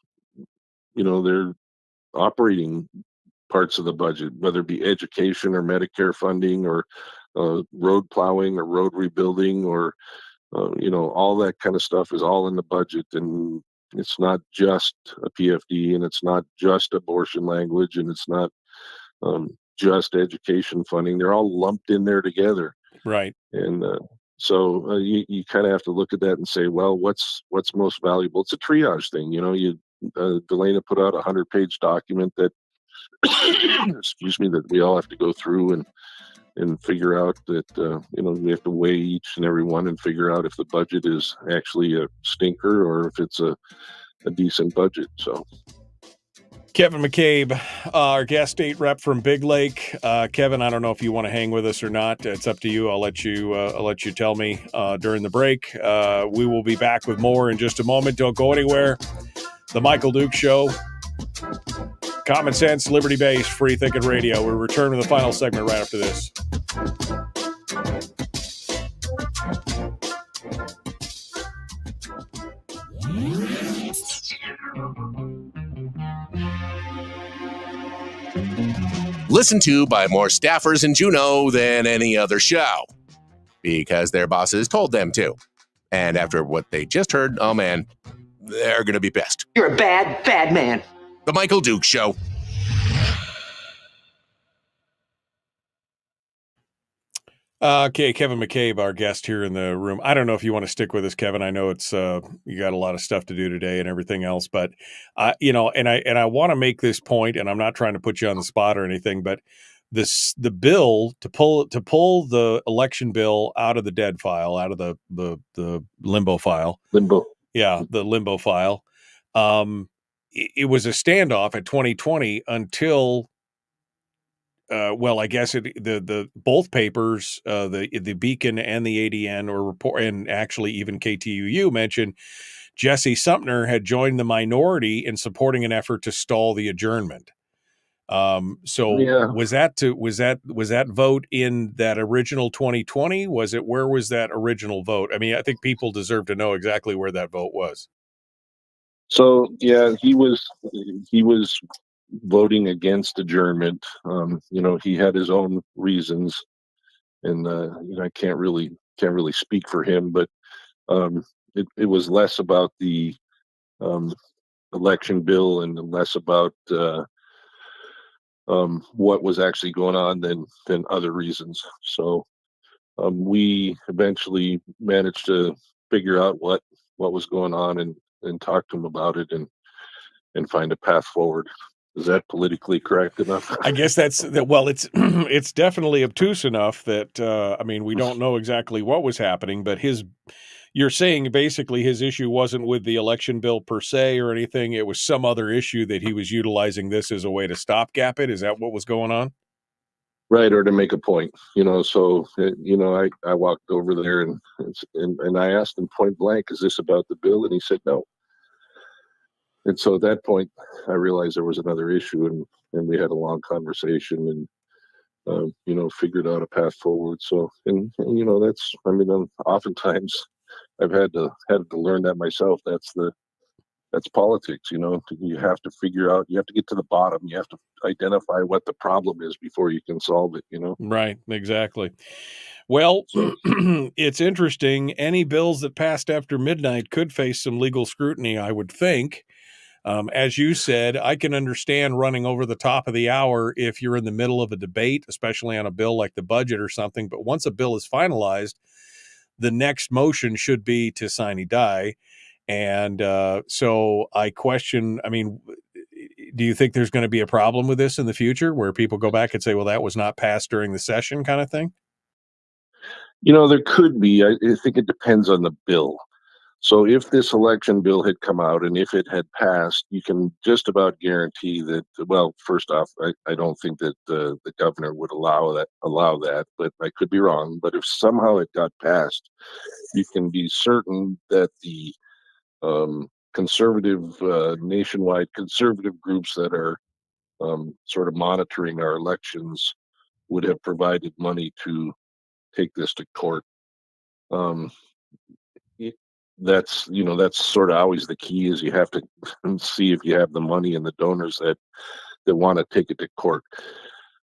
operating parts of the budget, whether it be education or Medicare funding or road plowing or road rebuilding or all that kind of stuff is all in the budget. And it's not just a PFD, and it's not just abortion language, and it's not just education funding. They're all lumped in there together. Right. And So you kind of have to look at that and say, well, what's most valuable? It's a triage thing. Delana put out a 100-page document that, excuse me, that we all have to go through and figure out that, we have to weigh each and every one and figure out if the budget is actually a stinker or if it's a decent budget. So. Kevin McCabe, our guest state rep from Big Lake. Kevin, I don't know if you want to hang with us or not. It's up to you. I'll let you tell me during the break. We will be back with more in just a moment. Don't go anywhere. The Michael Duke Show. Common sense, liberty-based, free thinking radio. We'll return to the final segment right after this. Listened to by more staffers in Juneau than any other show, because their bosses told them to. And after what they just heard, oh man, they're going to be pissed. You're a bad, bad man. The Michael Duke Show. Okay, Kevin McCabe, our guest here in the room. I don't know if you want to stick with us, Kevin. I know it's you got a lot of stuff to do today and everything else, but I want to make this point, and I'm not trying to put you on the spot or anything, but the bill to pull the election bill out of the dead file, out of the limbo file. Yeah, the limbo file. It was a standoff at 2020 until. I guess the both papers, the Beacon and the ADN or report, and actually even KTUU mentioned Jesse Sumner had joined the minority in supporting an effort to stall the adjournment. Was that vote in that original 2020? Where was that original vote? I mean, I think people deserve to know exactly where that vote was. So yeah, he was voting against adjournment. He had his own reasons, and I can't really speak for him, but it was less about the election bill and less about what was actually going on than other reasons. So we eventually managed to figure out what was going on and talk to him about it and find a path forward. Is that politically correct enough? I guess it's definitely obtuse enough that we don't know exactly what was happening, but you're saying basically his issue wasn't with the election bill per se or anything. It was some other issue that he was utilizing this as a way to stopgap it. Is that what was going on? Right, or to make a point, So I walked over there and I asked him point blank, "Is this about the bill?" And he said no. And so at that point, I realized there was another issue, and we had a long conversation and figured out a path forward. So that's oftentimes I've had to learn that myself. That's politics. You have to figure out. You have to get to the bottom. You have to identify what the problem is before you can solve it. Right. Exactly. Well, it's interesting. Any bills that passed after midnight could face some legal scrutiny, I would think. As you said, I can understand running over the top of the hour if you're in the middle of a debate, especially on a bill like the budget or something. But once a bill is finalized, the next motion should be to sine die. And so I question, do you think there's going to be a problem with this in the future where people go back and say, well, that was not passed during the session kind of thing? There could be. I think it depends on the bill. So if this election bill had come out and if it had passed, you can just about guarantee that, well, first off, I don't think that the governor would allow that, but I could be wrong. But if somehow it got passed, you can be certain that the nationwide conservative groups that are sort of monitoring our elections would have provided money to take this to court. That's sort of always the key, is you have to see if you have the money and the donors that want to take it to court.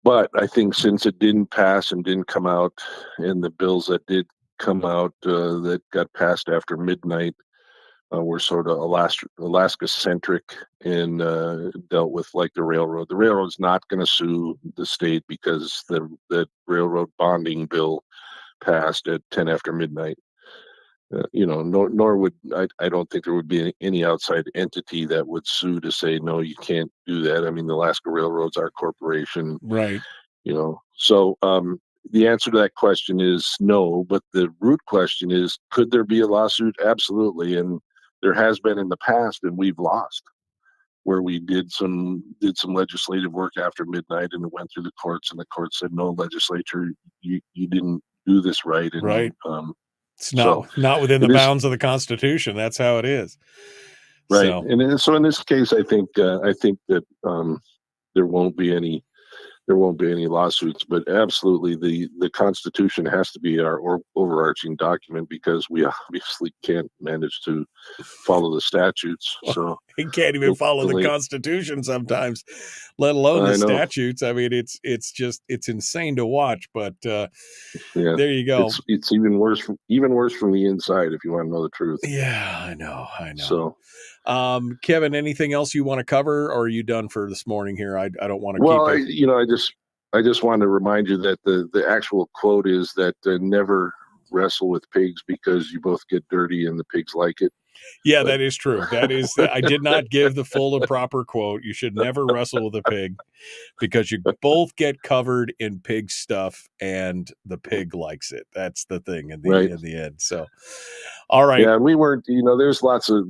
But I think since it didn't pass and didn't come out, and the bills that did come out that got passed after midnight were sort of Alaska-centric and dealt with like the railroad. The railroad's not going to sue the state because the railroad bonding bill passed at 10 after midnight. Nor would I don't think there would be any outside entity that would sue to say, no, you can't do that. I mean, the Alaska Railroad's our corporation. Right. So the answer to that question is no, but the root question is, could there be a lawsuit? Absolutely. And there has been in the past, and we've lost, where we did some legislative work after midnight, and it went through the courts, and the court said, no, legislature, you didn't do this right. And right. It's not within the it is bounds of the Constitution. That's how it is. right. So. And so in this case, I think that there won't be any lawsuits, but absolutely the Constitution has to be our overarching document, because we obviously can't manage to follow the statutes. So he can't even follow the Constitution sometimes, let alone the statutes. I mean, it's insane to watch, but there you go. It's even worse from the inside, if you want to know the truth. Yeah, I know. So, Kevin, anything else you want to cover, or are you done for this morning here? I don't want to keep it. I just want to remind you that the actual quote is that never wrestle with pigs, because you both get dirty and the pigs like it. Yeah, that is true. That is, I did not give the full and proper quote. You should never wrestle with a pig, because you both get covered in pig stuff and the pig likes it. That's the thing in the end. So, all right. Yeah, we weren't, there's lots of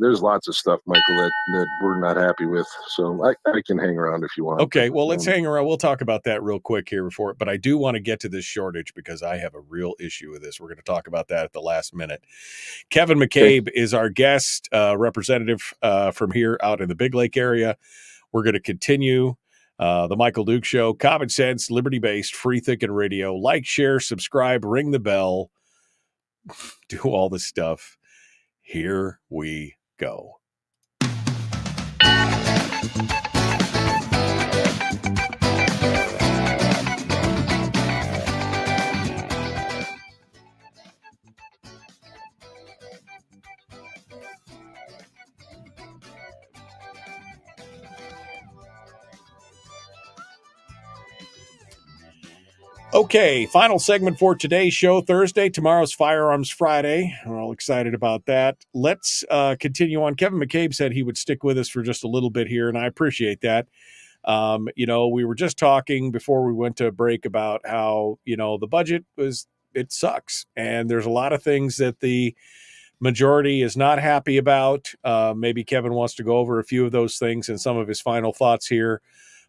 stuff, Michael, that we're not happy with. So I can hang around if you want. Okay, well, let's hang around. We'll talk about that real quick here before, but I do want to get to this shortage, because I have a real issue with this. We're going to talk about that at the last minute. Kevin McCabe is our guest representative from here out in the Big Lake area. We're going to continue the Michael Duke Show, common sense, liberty-based, free thinking radio. Like, share, subscribe, ring the bell, do all the stuff. Here we go. Okay, final segment for today's show, Thursday. Tomorrow's Firearms Friday. We're all excited about that. Let's continue on. Kevin McCabe said he would stick with us for just a little bit here, and I appreciate that. We were just talking before we went to break about how, the budget it sucks. And there's a lot of things that the majority is not happy about. Maybe Kevin wants to go over a few of those things and some of his final thoughts here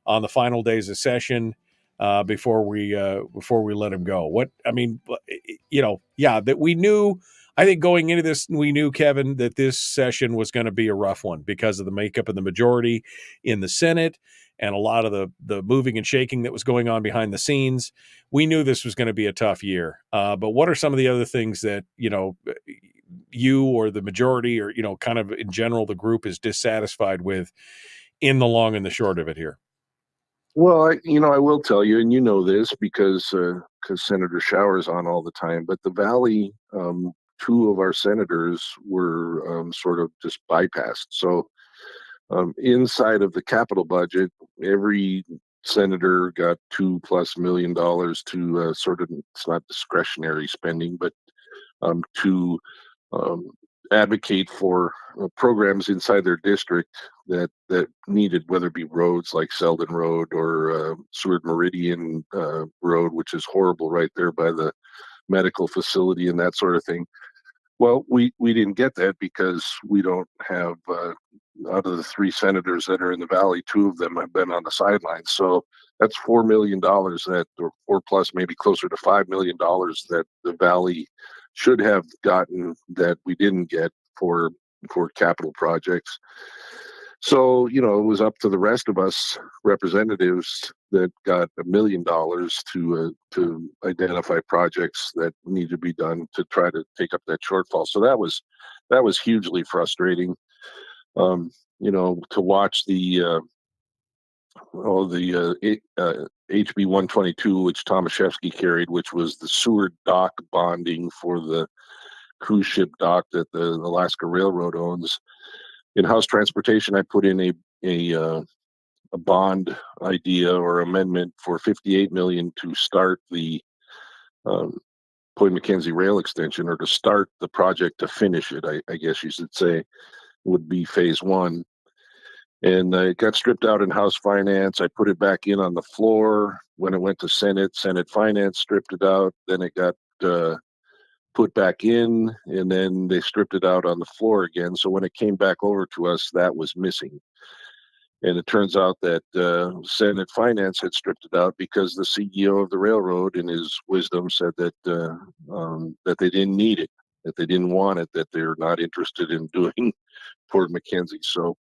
on the final days of session. Before we let him go. That we knew, I think going into this, we knew, Kevin, that this session was going to be a rough one because of the makeup of the majority in the Senate and a lot of the moving and shaking that was going on behind the scenes. We knew this was going to be a tough year. But what are some of the other things that, you or the majority or, kind of in general, the group is dissatisfied with in the long and the short of it here? Well, I will tell you, and this because Senator Shower's on all the time, but the Valley, two of our senators were sort of just bypassed. So inside of the capital budget, every senator got $2+ million to sort of, it's not discretionary spending, but to advocate for programs inside their district that needed, whether it be roads like Selden Road or Seward Meridian Road, which is horrible right there by the medical facility and that sort of thing. Well, we didn't get that because we don't have, out of the three senators that are in the Valley, two of them have been on the sidelines. So that's $4 million or 4+, maybe closer to $5 million that the Valley should have gotten that we didn't get for capital projects. So, it was up to the rest of us representatives that got $1 million to identify projects that need to be done to try to take up that shortfall. So that was hugely frustrating. To watch the HB 122, which Tomaszewski carried, which was the Seward dock bonding for the cruise ship dock that the Alaska Railroad owns. In House Transportation, I put in a bond idea or amendment for $58 million to start the Point McKenzie rail extension, or to start the project to finish it, I guess you should say, would be phase one. And it got stripped out in House Finance. I put it back in on the floor. When it went to Senate Finance stripped it out. Then it got put back in, and then they stripped it out on the floor again. So when it came back over to us, that was missing. And it turns out that Senate Finance had stripped it out because the CEO of the railroad, in his wisdom, said that that they didn't need it, that they didn't want it, that they're not interested in doing Port McKenzie. So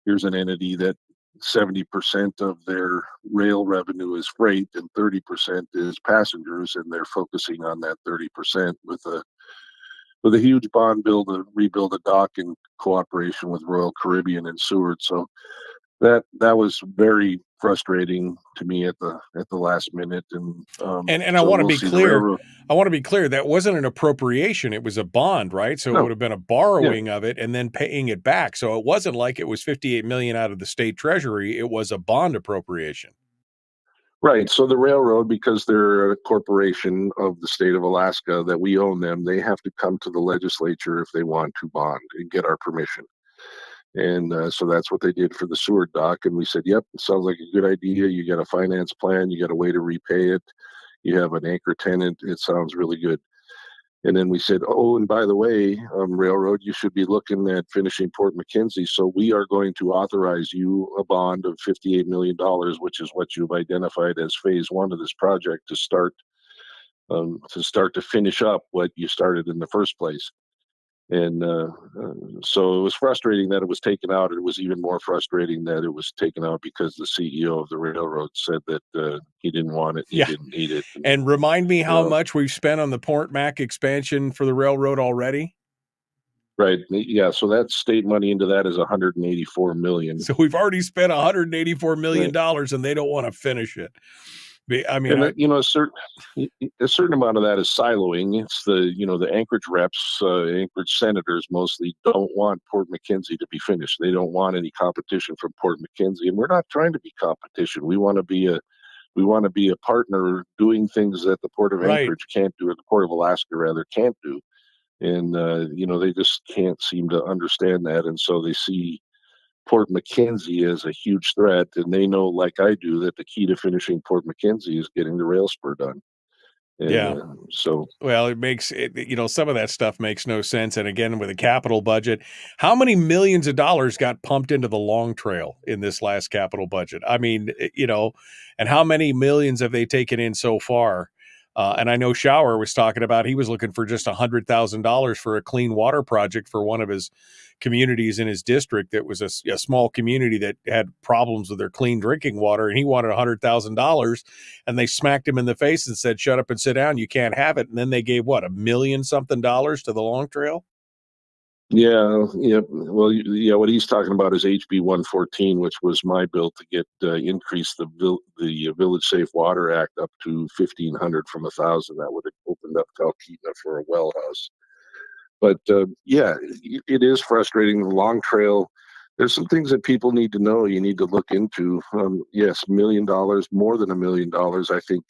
here's an entity that 70% of their rail revenue is freight and 30% is passengers, and they're focusing on that 30% with a huge bond bill to rebuild a dock in cooperation with Royal Caribbean and Seward. So that was very frustrating to me at the last minute. And I so want to we'll be see the clear. railroad. I want to be clear. That wasn't an appropriation. It was a bond, right? So No. it would have been a borrowing of it and then paying it back. So it wasn't like it was $58 million out of the state treasury. It was a bond appropriation. Right. So the railroad, because they're a corporation of the state of Alaska, that we own them, they have to come to the legislature if they want to bond and get our permission. And so that's what they did for the Seward dock. And we said, yep, it sounds like a good idea. You got a finance plan. You got a way to repay it. You have an anchor tenant. It sounds really good. And then we said, oh, and by the way, railroad, you should be looking at finishing Port McKenzie. So we are going to authorize you a bond of $58 million, which is what you've identified as phase one of this project, to start to finish up what you started in the first place. And so it was frustrating that it was taken out. It was even more frustrating that it was taken out because the CEO of the railroad said that he didn't want it, he didn't need it. And remind me how much we've spent on the Port Mac expansion for the railroad already. Right. Yeah. So that state money into that is $184 million. So we've already spent $184 million, and they don't want to finish it. I mean, a certain amount of that is siloing. It's the Anchorage reps, Anchorage senators mostly don't want Port McKenzie to be finished. They don't want any competition from Port McKenzie, and we're not trying to be competition. We want to be a partner doing things that the Port of Anchorage can't do, or the Port of Alaska rather can't do. And they just can't seem to understand that, and so they see Port McKenzie is a huge threat, and they know, like I do, that the key to finishing Port McKenzie is getting the rail spur done. And, it makes it, some of that stuff makes no sense. And again, with a capital budget, how many millions of dollars got pumped into the Long Trail in this last capital budget? I mean, and how many millions have they taken in so far? And I know Shower was talking about, he was looking for just $100,000 for a clean water project for one of his communities in his district that was a small community that had problems with their clean drinking water, and he wanted $100,000, and they smacked him in the face and said, shut up and sit down, you can't have it. And then they gave $1 million something to the Long Trail. Yeah. Well, what he's talking about is HB 114, which was my bill to get increase the Village Safe Water Act up to 1,500 from 1,000. That would have opened up Talkeetna for a well house. But it is frustrating. The Long Trail, there's some things that people need to know. You need to look into. Yes, $1 million, more than $1 million, I think.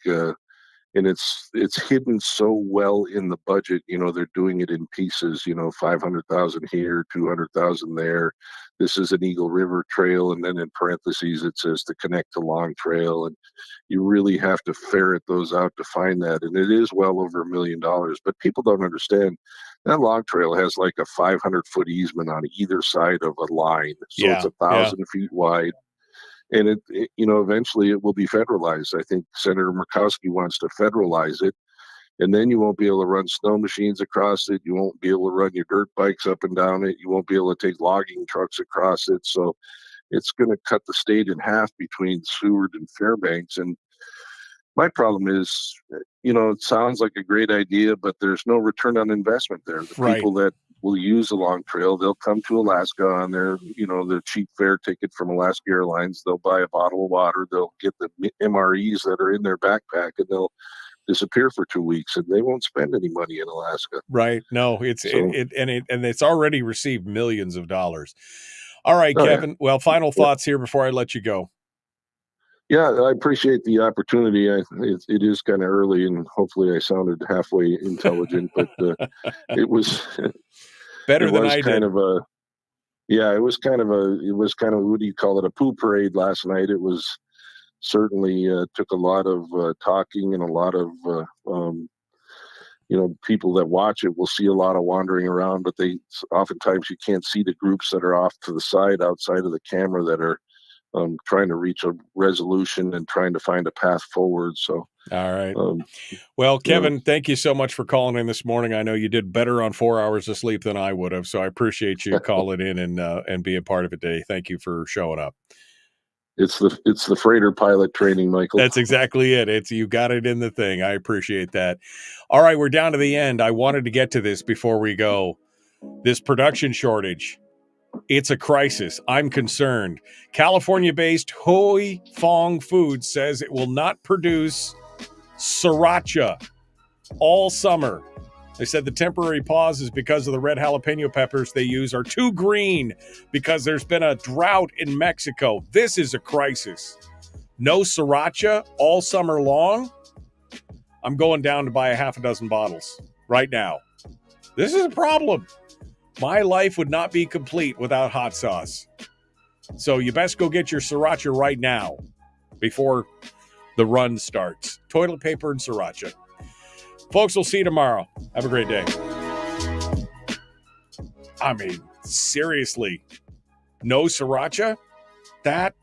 And it's hidden so well in the budget. They're doing it in pieces. 500,000 here, 200,000 there. This is an Eagle River Trail, and then in parentheses it says to connect to Long Trail, and you really have to ferret those out to find that. And it is well over $1 million, but people don't understand that Long Trail has like a 500-foot easement on either side of a line, so it's 1,000 feet wide. And it eventually it will be federalized. I think Senator Murkowski wants to federalize it, and then you won't be able to run snow machines across it. You won't be able to run your dirt bikes up and down it. You won't be able to take logging trucks across it. So it's going to cut the state in half between Seward and Fairbanks. And my problem is, it sounds like a great idea, but there's no return on investment there. The people that will use the Long Trail, they'll come to Alaska on their cheap fare ticket from Alaska Airlines. They'll buy a bottle of water. They'll get the MREs that are in their backpack, and they'll disappear for 2 weeks, and they won't spend any money in Alaska. Right. No, it's already received millions of dollars. All right, Kevin. Yeah. Well, final thoughts here before I let you go. Yeah, I appreciate the opportunity. It is kind of early, and hopefully I sounded halfway intelligent, but it was Better it than was I kind did. of a yeah, it was kind of what do you call it, a poo parade last night. It was certainly took a lot of talking and a lot of people that watch it will see a lot of wandering around, but oftentimes you can't see the groups that are off to the side outside of the camera that are trying to reach a resolution and trying to find a path forward. So, all right. Well, Kevin, yeah. Thank you so much for calling in this morning. I know you did better on 4 hours of sleep than I would have, so I appreciate you calling in and being part of it today. Thank you for showing up. It's the freighter pilot training, Michael. That's exactly it. You got it in the thing. I appreciate that. All right, we're down to the end. I wanted to get to this before we go. This production shortage. It's a crisis. I'm concerned. California-based Hoi Fong Foods says it will not produce sriracha all summer. They said the temporary pause is because of the red jalapeno peppers they use are too green because there's been a drought in Mexico. This is a crisis. No sriracha all summer long? I'm going down to buy a half a dozen bottles right now. This is a problem. My life would not be complete without hot sauce. So you best go get your sriracha right now before the run starts. Toilet paper and sriracha. Folks, we'll see you tomorrow. Have a great day. I mean, seriously, no sriracha? That,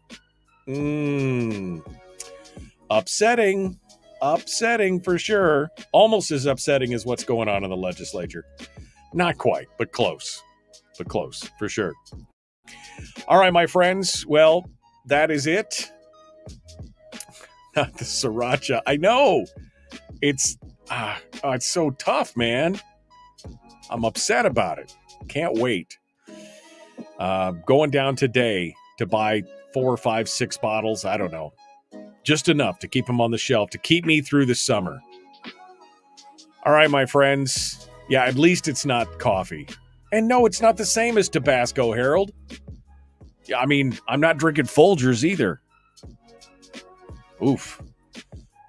upsetting. Upsetting for sure. Almost as upsetting as what's going on in the legislature. Not quite, but close. But close, for sure. All right, my friends. Well, that is it. Not the sriracha. I know. It's so tough, man. I'm upset about it. Can't wait. Going down today to buy 4, 5, 6 bottles. I don't know. Just enough to keep them on the shelf, to keep me through the summer. All right, my friends. Yeah, at least it's not coffee. And no, it's not the same as Tabasco, Harold. Yeah, I mean, I'm not drinking Folgers either. Oof.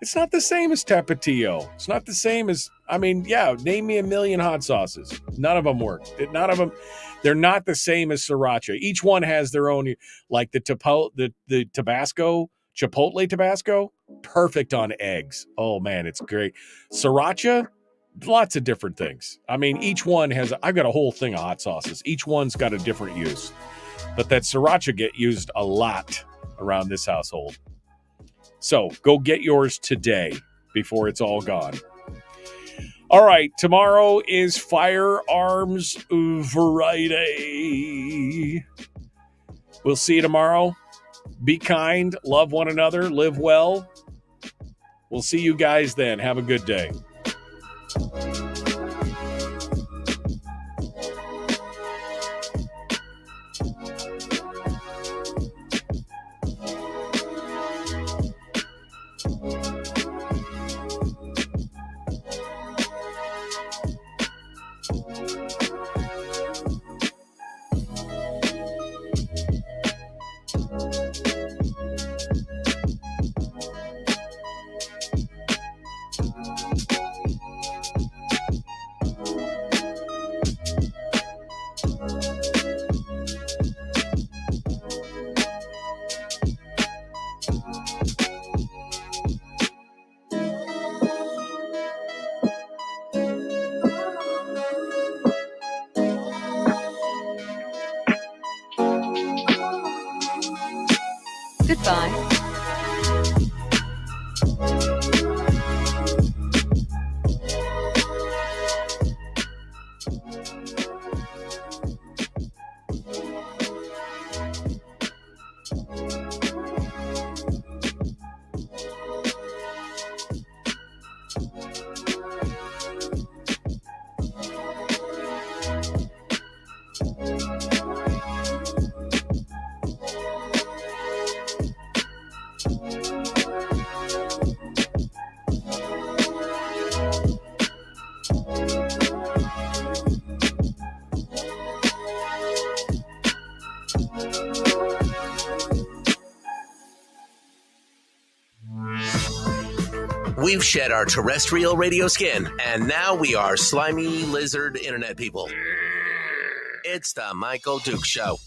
It's not the same as Tapatio. It's not the same as, name me a million hot sauces. None of them work. They're not the same as sriracha. Each one has their own, like the Tabasco, Chipotle Tabasco, perfect on eggs. Oh man, it's great. Sriracha, lots of different things. I mean, each one has, I've got a whole thing of hot sauces. Each one's got a different use. But that sriracha get used a lot around this household. So go get yours today before it's all gone. All right, tomorrow is Firearms Friday. We'll see you tomorrow. Be kind, love one another, live well. We'll see you guys then. Have a good day. We've shed our terrestrial radio skin, and now we are slimy lizard internet people. It's the Michael Duke Show.